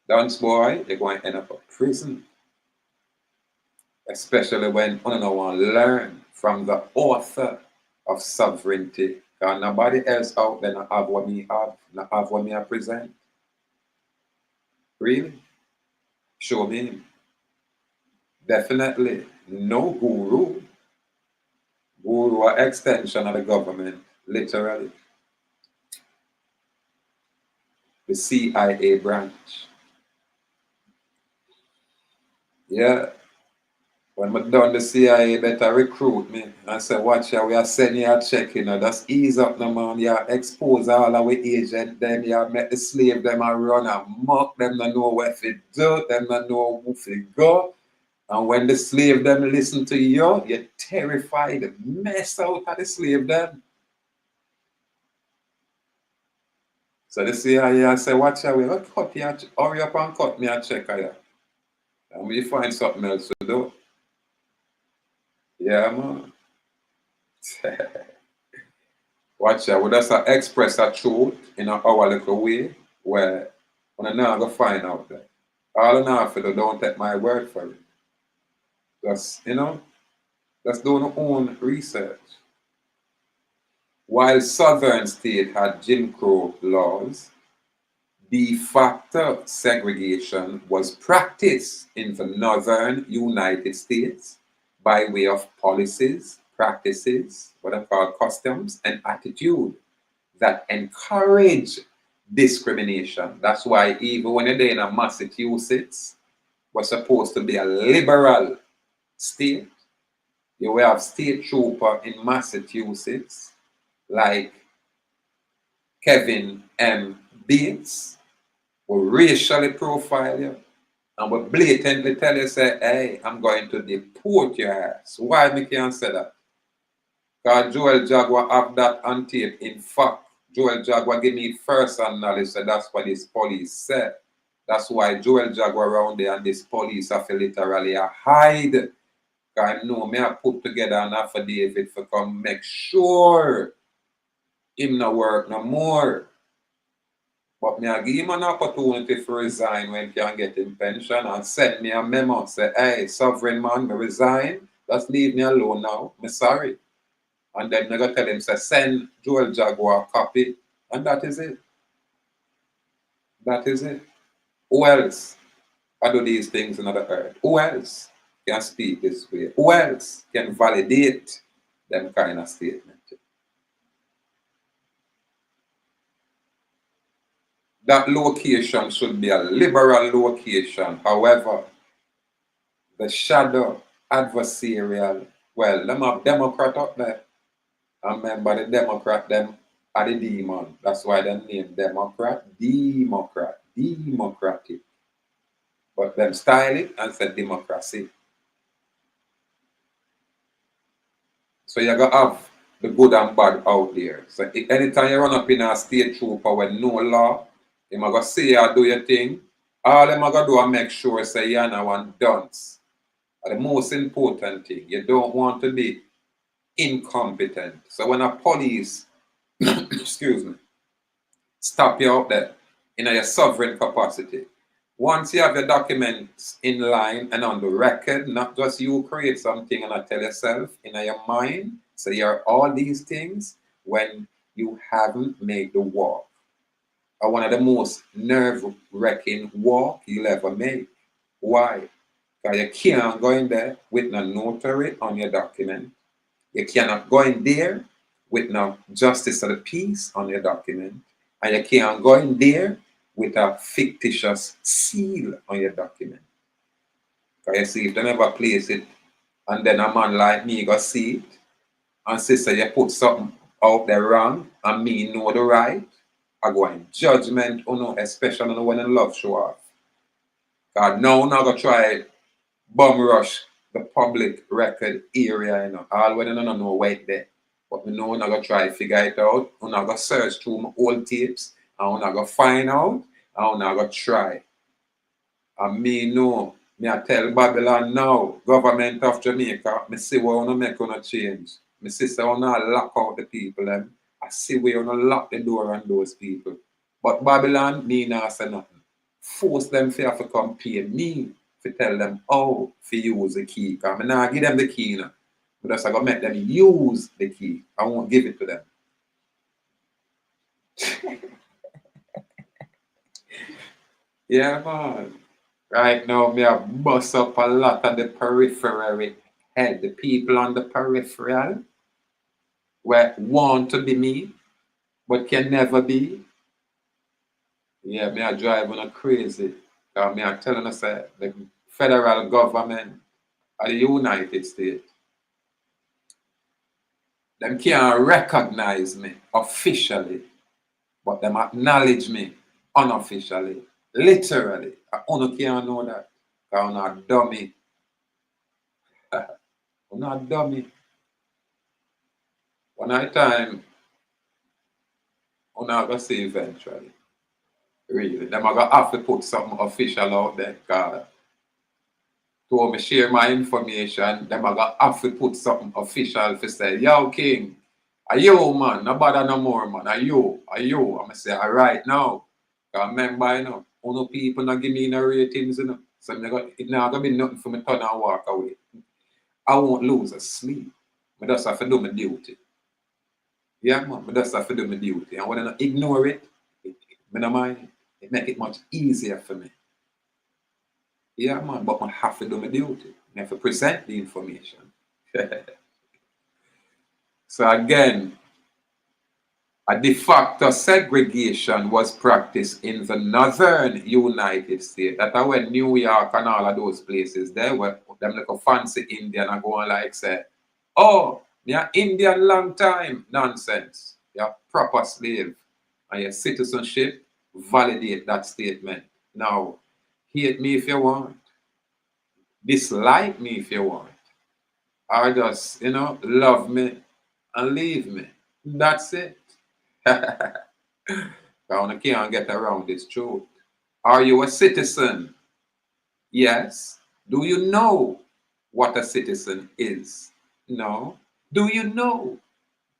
Dance boy, you're going to end up in prison. Especially when you don't want to learn from the author of sovereignty. Because nobody else out there not have what me have, not have what me I present. Really? Show me. Definitely no guru. Guru are extension of the government, literally. The CIA branch. Yeah. When I done the CIA better recruit me and say, watch ya, we are sending you a check, you know. Just ease up no man. You expose all our agent them, you make the slave them and run amok, them not know where to do, them not know who to go. And when the slave them listen to you, you're terrified, mess out of the slave them. So the CIA say, watch ya, we'll cut you, hurry up and cut me a check here. And we find something else to do. Yeah, man. Watch out, we just express a truth in our little way where we're not going to find out that. All I have to do, don't take my word for it. Just, just do your own research. While southern states had Jim Crow laws, de facto segregation was practiced in the northern United States by way of policies, practices, what I call customs, and attitude that encourage discrimination. That's why even when you're in Massachusetts, was supposed to be a liberal state, you will have state trooper in Massachusetts like Kevin M. Bates will racially profile you and will blatantly tell you, say, hey, I'm going to deport your ass. Why me can't say that? Because Joel Jaguar have that on tape. In fact, Joel Jaguar give me first-hand knowledge, so that's what this police said. That's why Joel Jaguar around there and this police have to literally hide. Because I know me I put together an affidavit for come make sure him no work no more. But me I give him an opportunity to resign when he can get him pension and send me a memo. Say, hey, sovereign man, me resign. Just leave me alone now. Me sorry. And then I go tell him, say, send Joel Jaguar a copy. And that is it. That is it. Who else can do these things on the earth? Who else can speak this way? Who else can validate them kind of statement. That location should be a liberal location. However, the shadow adversarial, well, them have Democrat up there. And remember the Democrat, them are the demon. That's why they name Democrat, democratic. But them style it and say democracy. So you gotta have the good and bad out there. So anytime you run up in a state trooper with no law, you might go say you do your thing. All them are gonna do is make sure say you're not one dunce. And the most important thing, you don't want to be incompetent. So when a police, excuse me, stop you out there in your sovereign capacity, once you have your documents in line and on the record, not just you create something and I tell yourself in your mind, so you're all these things when you haven't made the walk. Or one of the most nerve-wracking walk you'll ever make. Why? Because you can't go in there with no notary on your document. You cannot go in there with no justice of the peace on your document. And you can't go in there with a fictitious seal on your document. Because you see, if they never place it, and then a man like me go see it, and sister, you put something out there wrong, and me know the right, I go in judgment, especially when the love show off. Because now I'm not going to try bum rush the public record area, all when I don't know where there. But me know I'm not going to try to figure it out. I'm not going to search through my old tapes, and I'm not going to find out, and I'm not going to try. And me know, me I tell Babylon now, government of Jamaica, me see where you make on change. My sister you lock out the people, them. I see where you lock the door on those people. But Babylon, me not say nothing. Force them to have to come pay me to tell them how to use the key. Because I not give them the key now. But just I gotta make them use the key. I won't give it to them. Yeah, man. Right now, me have bust up a lot of the peripheral head. The people on the peripheral where want to be me, but can never be. Yeah, me are driving a crazy. Because me are telling us that the federal government of the United States, them can't recognize me officially, but them acknowledge me unofficially, literally. I only can't know that. Because I'm not dummy. I'm not dummy. One night time, I'm not going to see eventually. Really. Them are going to have to put something official out there. Because to me share my information, them are going to have to put something official to say, yo, King, are you, man? No bother no more, man. Are you? I'm going to say, all right, now. Because remember, people not give me no ratings, So it's not going to be nothing for me to turn and walk away. I won't lose a sleep. I just have to do my duty. Yeah, man, I just have to do my duty. And when I ignore it, I don't mind. It make it much easier for me. Yeah, man, but I have to do my duty. I have to present the information. So again, a de facto segregation was practiced in the northern United States. That's when New York and all of those places there were them like a fancy Indian and go on like say, oh, you're Indian long time. Nonsense. You're proper slave. And your citizenship validate that statement. Now, hate me if you want. Dislike me if you want. Or just, love me and leave me. That's it. I can't get around this truth. Are you a citizen? Yes. Do you know what a citizen is? No. Do you know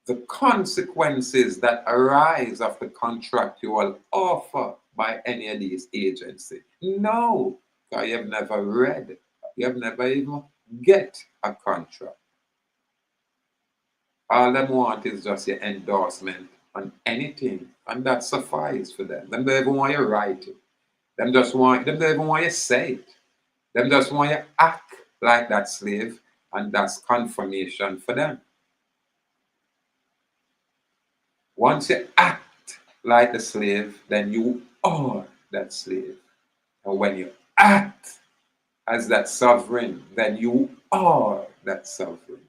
the consequences that arise of the contractual offer by any of these agencies? No. Because you have never read. You have never even get a contract. All them want is just your endorsement on anything, and that suffices for them. Them don't even want you write it. Them don't even want you say it. Them just want you act like that slave, and that's confirmation for them. Once you act like the slave, then you are that slave. And when you act as that sovereign, then you are that sovereign.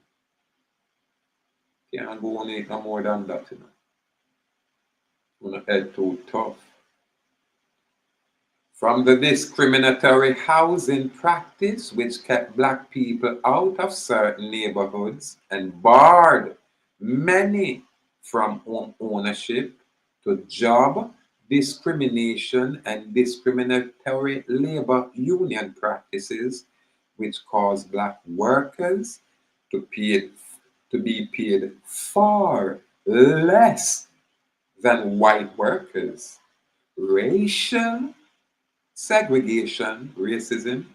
Can't go on it no more than that, you know. You're not head too tough. From the discriminatory housing practice, which kept black people out of certain neighborhoods and barred many from home ownership, to job discrimination and discriminatory labor union practices, which caused black workers to be paid far less than white workers. Racial segregation, racism,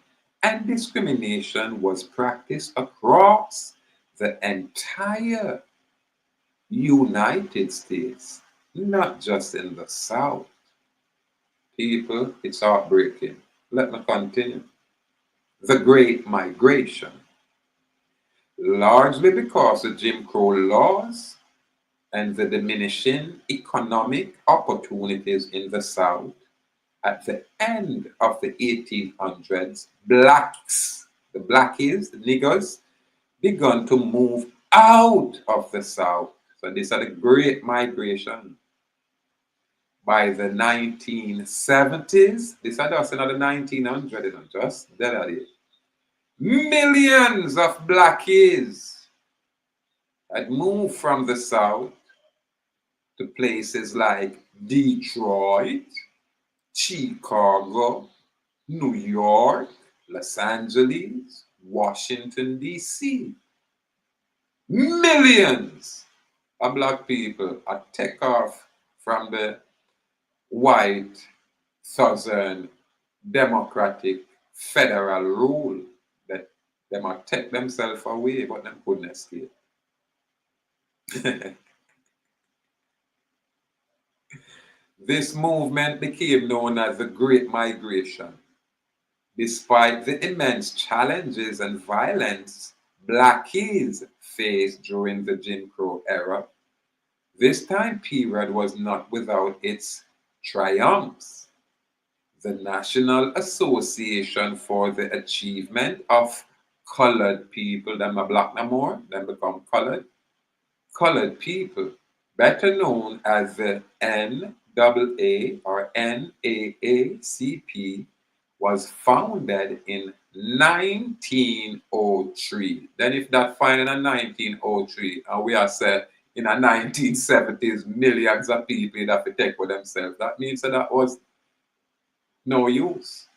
and discrimination was practiced across the entire United States, not just in the South. People, it's heartbreaking. Let me continue. The Great Migration. Largely because of Jim Crow laws and the diminishing economic opportunities in the South, at the end of the 1800s, blacks, the blackies, the niggers, began to move out of the South. So this is the Great Migration. By the 1970s, this is just another 1900s, just that are it. Millions of blackies had moved from the South to places like Detroit, Chicago, New York, Los Angeles, Washington, D.C. Millions of black people are take off from the white Southern Democratic federal rule that they might take themselves away, but them couldn't escape. This movement became known as the Great Migration. Despite the immense challenges and violence blackies faced during the Jim Crow era, this time period was not without its triumphs. The National Association for the Achievement of Colored People, them are black no more, them become colored people, better known as the NAA or NAACP, was founded in 1903. Then if that founded in 1903 and we are said in the 1970s millions of people that have to take for themselves, that means that was no use.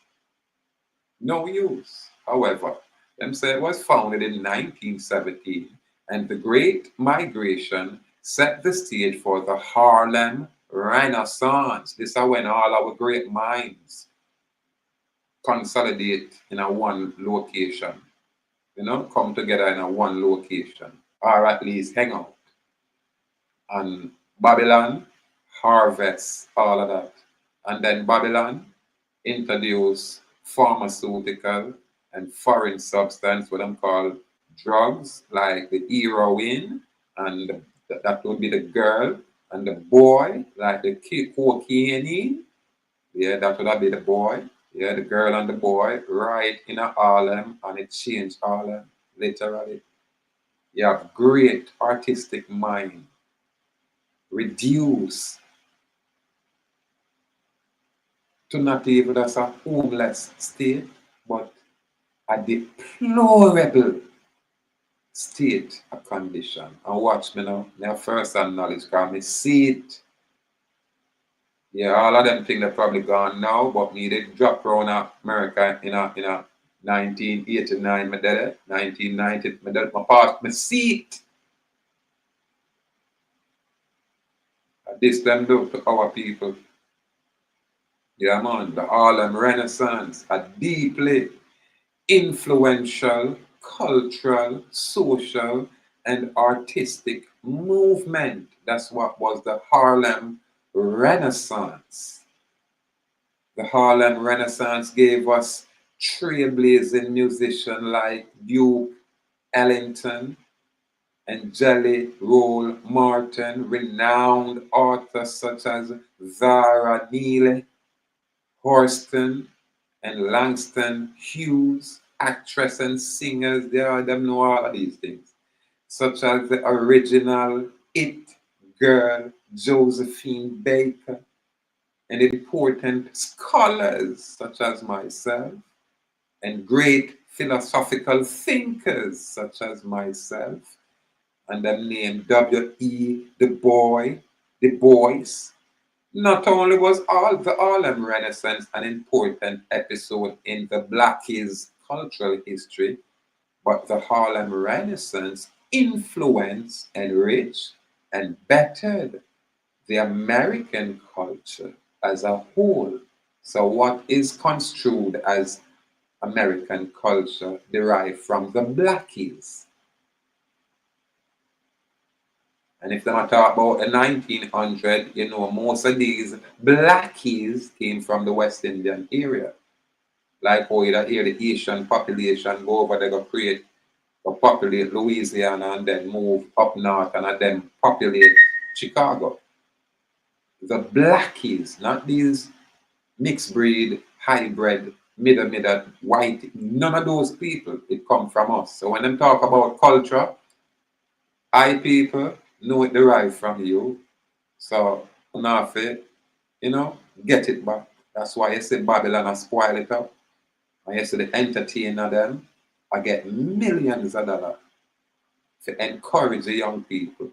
No use. However, them say it was founded in 1917, and the Great Migration set the stage for the Harlem Renaissance. This is when all our great minds consolidate in a one location, come together in a one location, or at least hang out. And Babylon harvests all of that. And then Babylon introduce pharmaceutical and foreign substance, what I'm called drugs, like the heroin, and that would be the girl, and the boy, like the cocaine. Yeah, that would be the boy. Yeah, the girl and the boy, right in a Harlem, and it changed Harlem, literally. You have great artistic mind. Reduce to not even as a homeless state, but a deplorable state of condition. And watch me now, my first hand knowledge, because me see it. Yeah, all of them think they're probably gone now, but me they drop around America in a 1989, me did it, 1990, me did it, my past, me see it. This them do to our people. Yeah, man, the Harlem Renaissance, a deeply influential, cultural, social, and artistic movement. That's what was the Harlem Renaissance. The Harlem Renaissance gave us trailblazing musicians like Duke Ellington and Jelly Roll Martin, renowned authors such as Zara Neale, Horston, and Langston Hughes, actress and singers, them know all of these things, such as the original It Girl, Josephine Baker, and important scholars such as myself, and great philosophical thinkers such as myself, and them named W.E. Du Bois. Not only was all the Harlem Renaissance an important episode in the Blackies' cultural history, but the Harlem Renaissance influenced, enriched, and bettered the American culture as a whole. So, what is construed as American culture derived from the Blackies? And if they talk about the 1900, you know, most of these Blackies came from the West Indian area. Like how you hear the Asian population go over, they go create, go populate Louisiana and then move up north and then populate Chicago. The Blackies, not these mixed breed, hybrid, middle, white, none of those people, it come from us. So when them talk about culture, I people know it derived from you. So enough it, you know, get it back. That's why you say Babylon I spoil it up. And you see the entertainer them, I get millions of dollars to encourage the young people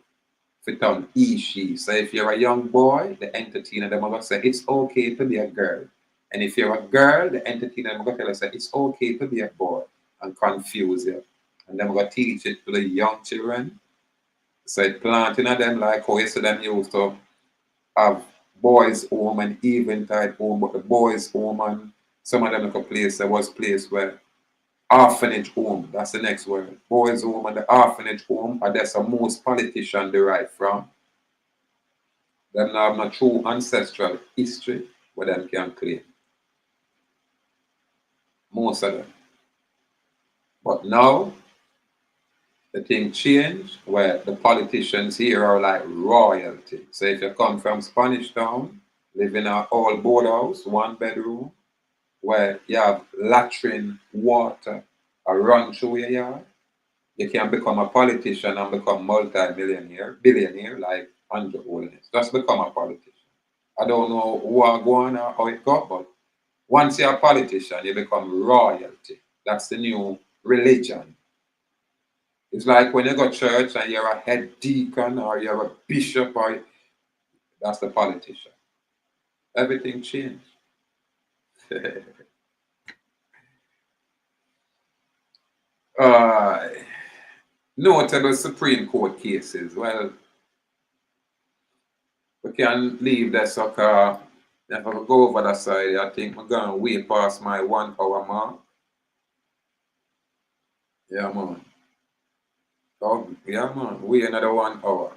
to turn she. So if you're a young boy, the entertainer them are gonna say it's okay to be a girl. And if you're a girl, the entertainer them are gonna tell you say it's okay to be a boy and confuse you. And then we're gonna teach it to the young children. So it planting at them like how you see them used to have boys' home and eventide home, but the boys' home and some of them like a place there was place where orphanage home, that's the next word. Boys' home and the orphanage home are that's the most politicians derive from. Them now have no true ancestral history where them can claim. Most of them. But now the thing changed where the politicians here are like royalty. So if you come from Spanish Town, live in an old boardhouse, 1 bedroom, where you have latrine water run through your yard, you can become a politician and become multi-millionaire, billionaire like Andrew Holness. Just become a politician. I don't know who are going or how it got, but once you're a politician, you become royalty. That's the new religion. It's like when you go to church and you're a head deacon or you're a bishop, or that's the politician. Everything changed. uh, Notable Supreme Court cases. Well, we can leave that sucker. If I go over that side, I think we're going way past my 1 hour mark. Yeah, man. Oh, yeah, man. We another 1 hour.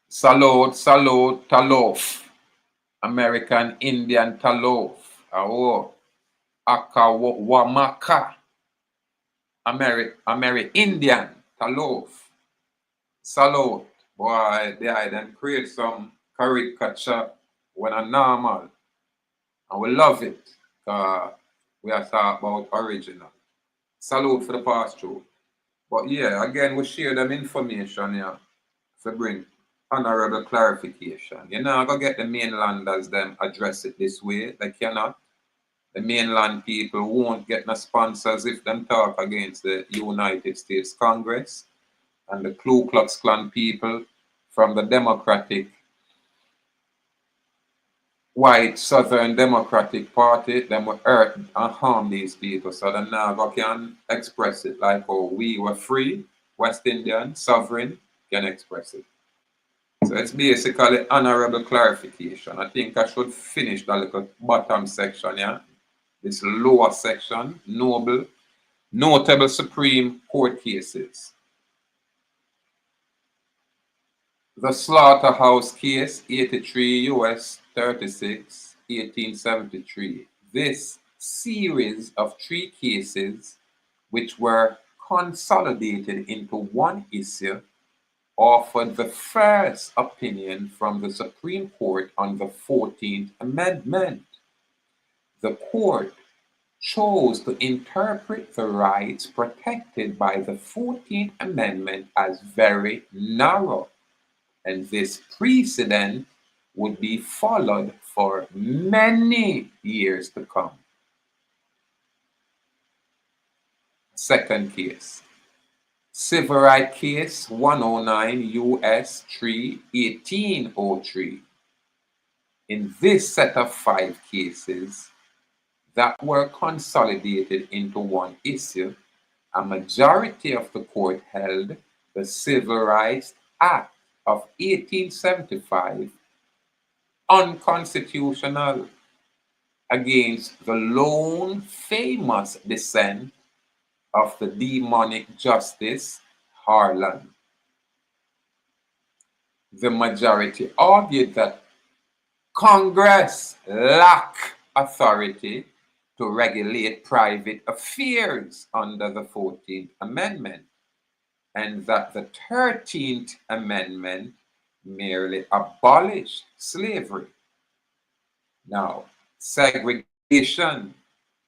Salute, talof. American Indian talof. Oh, akawamaka. Indian talof. Salute. Boy, they then create some caricature when a normal. And we love it. We are talking about original. Salute for the past through. But yeah, again, we share them information here to bring honorable clarification. You're not going to get the mainlanders them address it this way. They cannot. The mainland people won't get no sponsors if them talk against the United States Congress. And the Ku Klux Klan people from the Democratic white Southern Democratic Party, them will hurt and harm these people. So they now can express it like how we were free, West Indian, sovereign, can express it. So it's basically honorable clarification. I think I should finish that little bottom section, yeah. This lower section, notable Supreme Court cases. The Slaughterhouse Case, 83 U.S. 36, 1873. This series of 3 cases which were consolidated into one issue, offered the first opinion from the Supreme Court on the 14th Amendment. The court chose to interpret the rights protected by the 14th Amendment as very narrow, and this precedent would be followed for many years to come. Second case, Civil Rights Case 109 U.S. 3 1803. In this set of 5 cases that were consolidated into one issue, a majority of the court held the Civil Rights Act of 1875 unconstitutional against the lone famous dissent of the demonic Justice Harlan. The majority argued that Congress lacked authority to regulate private affairs under the 14th Amendment, and that the 13th Amendment merely abolished slavery. Now, segregation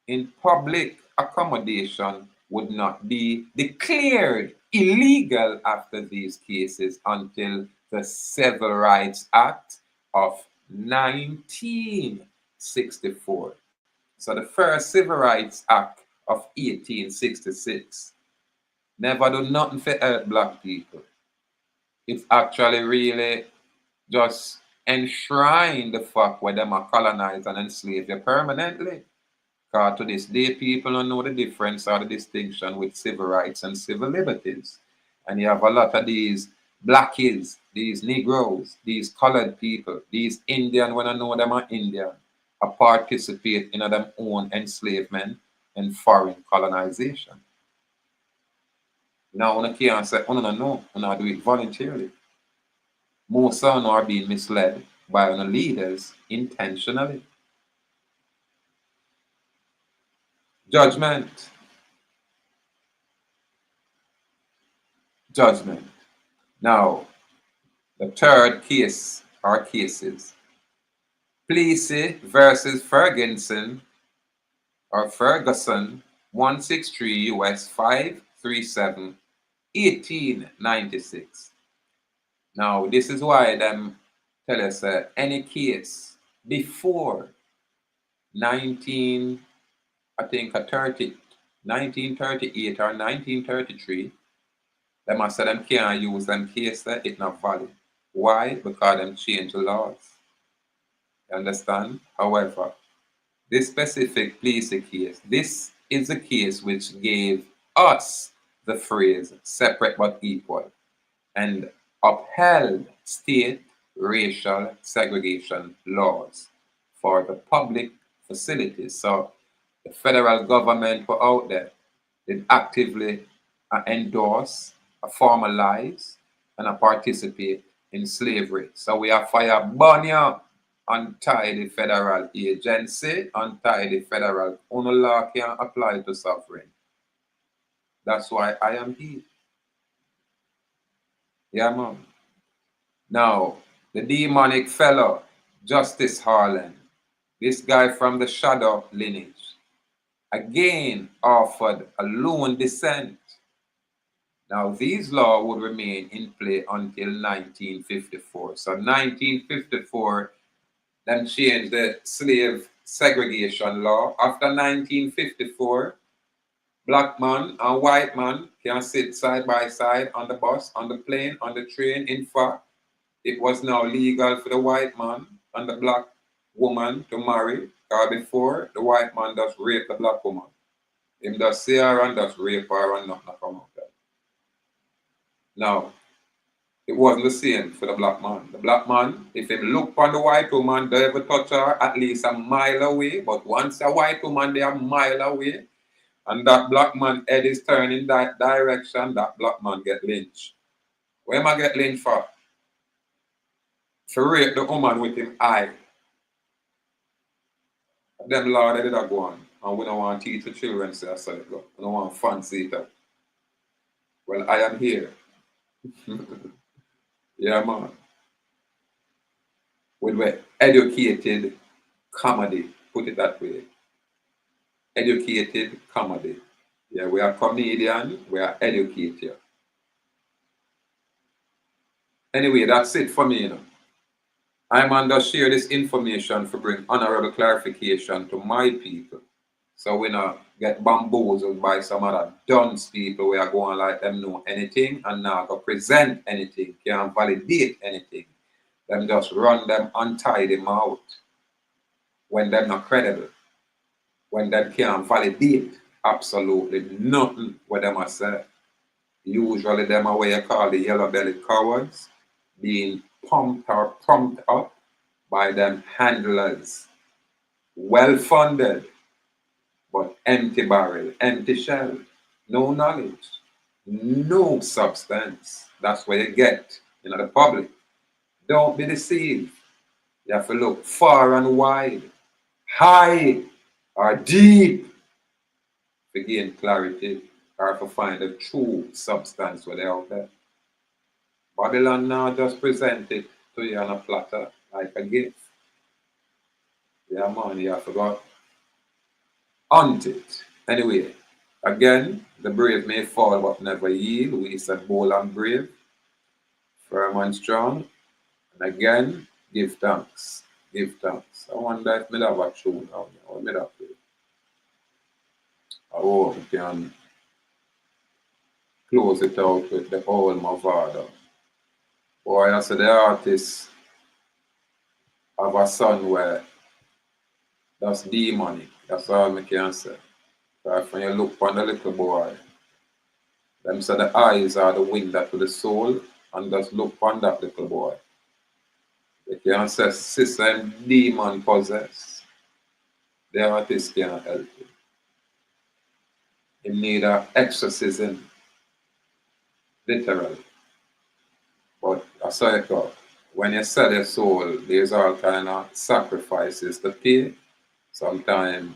in public accommodation would not be declared illegal after these cases until the Civil Rights Act of 1964. So the first Civil Rights Act of 1866 never do nothing for help black people. It's actually really just enshrine the fact where them are colonized and enslaved you permanently. Because to this day, people don't know the difference or the distinction with civil rights and civil liberties. And you have a lot of these blackies, these Negroes, these colored people, these Indian, when I know them are Indian, participate in their own enslavement and foreign colonization. Now, I can't say, oh, no, I do it voluntarily. Most of them are being misled by the leaders intentionally. Judgment. Now, the third case or cases. Plessy versus Ferguson 163 U.S. 537 1896. Now, this is why them tell us any case before 1938 or 1933, them must say them can't use them case that it's not valid. Why? Because them change the laws. You understand? However, this specific Plessy case, this is a case which gave us the phrase separate but equal and upheld state racial segregation laws for the public facilities. So the federal government were out there, did actively endorse, formalize, and participate in slavery. So we are fire burn you untie the federal agency, untie the federal law can apply to sovereign. That's why I am here. Yeah, man. Now, the demonic fellow, Justice Harlan, this guy from the shadow lineage, again offered a lone dissent. Now, these laws would remain in play until 1954. So 1954, then changed the slave segregation law. After 1954, black man and white man can sit side by side on the bus, on the plane, on the train. In fact, it was now legal for the white man and the black woman to marry. Because before, the white man just rape the black woman. Him just see her and just rape her and nothing come out there. Now, it wasn't the same for the black man. The black man, if he look on the white woman, don't ever touch her at least a mile away. But once a white woman, they are a mile away, and that black man head is turned in that direction, that black man get lynched. Where am I get lynched for? To rape the woman with him eye. Them law they did not go on. And we don't want to teach the children, say, I said it go. We don't want fancy it. Well, I am here. Yeah, man. With educated comedy, put it that way. Educated comedy. Yeah, we are comedian, we are educated. Anyway, that's it for me, you know. I'm under share this information to bring honorable clarification to my people. So we not get bamboozled by some other dunce people where are going like them know anything and now go present anything, can't validate anything. Them just run them untie them out when they're not credible, when they can't validate absolutely nothing what them are say. Usually them are what you call the yellow-bellied cowards, being pumped up by them handlers, well-funded, but empty barrel, empty shell, no knowledge, no substance. That's what you get in the public. Don't be deceived. You have to look far and wide, high or deep to gain clarity or to find the true substance where they out there. Babylon now just present it to you on a platter like a gift. Yeah, man, you have to go hunt it. Anyway, again, the brave may fall but never yield. We said bold and brave, firm and strong. And again, give thanks. Give thanks. I wonder if me have a tune now. Or me have play. I hope we can close it out with the whole Mavada. Boy, I said the artist have a son where that's demonic. That's all I can say. But when you look on the little boy, them say the eyes are the window to the soul, and just look on that little boy. You can say sister and demon possessed. The artist can't help it. He need an exorcism, literally. But I saw it go. When you sell your soul, there's all kind of sacrifices to pay. Sometimes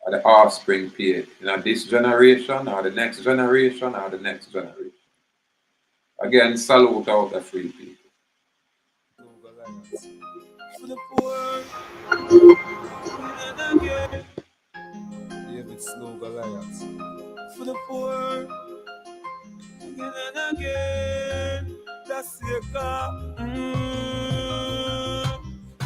the offspring pay in this generation or the next generation or the next generation. Again, salute out the free people.
For the poor, and again. David Slow Goliath. For the poor, again and again. That's your car.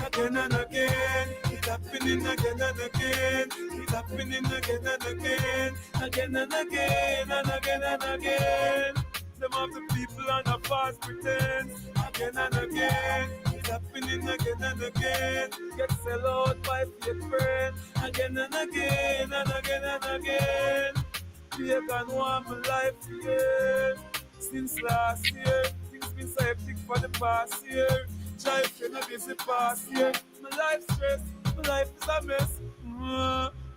Again and again. It's happening again and again. It's happening again and again. Again and again and again and again. Some of the people on the false pretense. Again and again. It's happening again and again. Get sell out by fake friend. Again and again and again and again. Pagan want my life again. Since last year, things been so hectic for the past year. Try to not busy past year. My life stress, my life is a mess.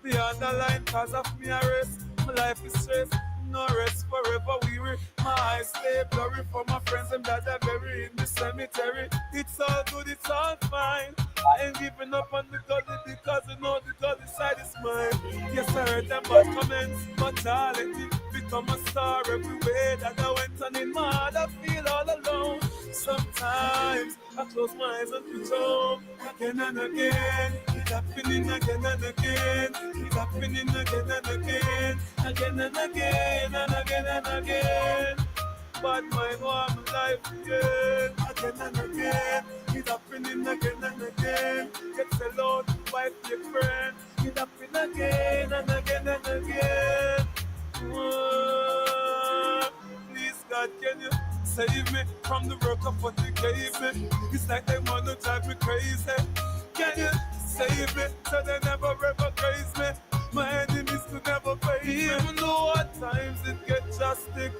The underline cause of me arrest. My life is stress, no rest forever weary. My eyes stay blurry for my friends and that are buried in the cemetery. It's all good, it's all fine. I ain't giving up on the gully because I know the gully side is mine. Yes, I heard them bad comments, mortality become a star everywhere that I went on in my heart. I feel all alone. Sometimes I close my eyes and reach home again and again. It's happening again and again. It's happening again and again. Again and again and again and again. But my one life again and again. It's happening again and again. Get alone by your friend. It's happening again and again and again. Please God, can you save me from the work of what you gave me? It's like they want to drive me crazy. Can you save me so they never ever praise me? My enemies could never face me. Even though at times it gets drastic.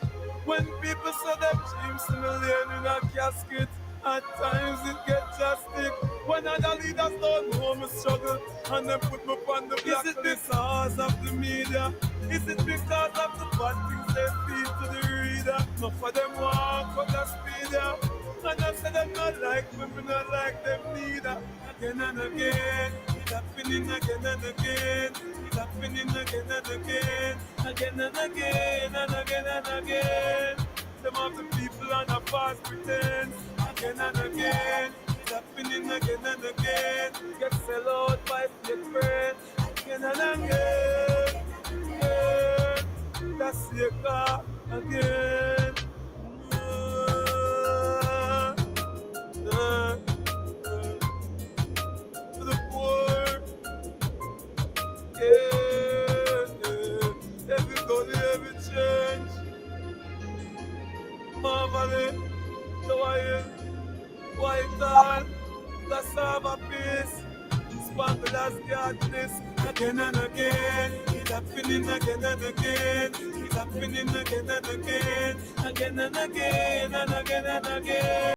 When people say them dreams in the lane in a casket, at times it gets drastic. When other leaders don't know me struggle and they put me on the black. Is it because of the media? Is it because of the bad things they feed to the reader? Enough for them walk up the speed up. And I say them not like me, not like them neither. Again and again, it's happening again and again. It's happening again and again. Again and again and again and again. Some of the people on a false pretense. Again and again. It's happening again and again. Get sell out by fake friends. Again and again. Again. That's the car again. To the poor, yeah. Every gully, every change. Marvelly, the white all, cassava peace. Spangle as gladness again and again. It's happening again and again. It's happening again and again. Again and again and again and again.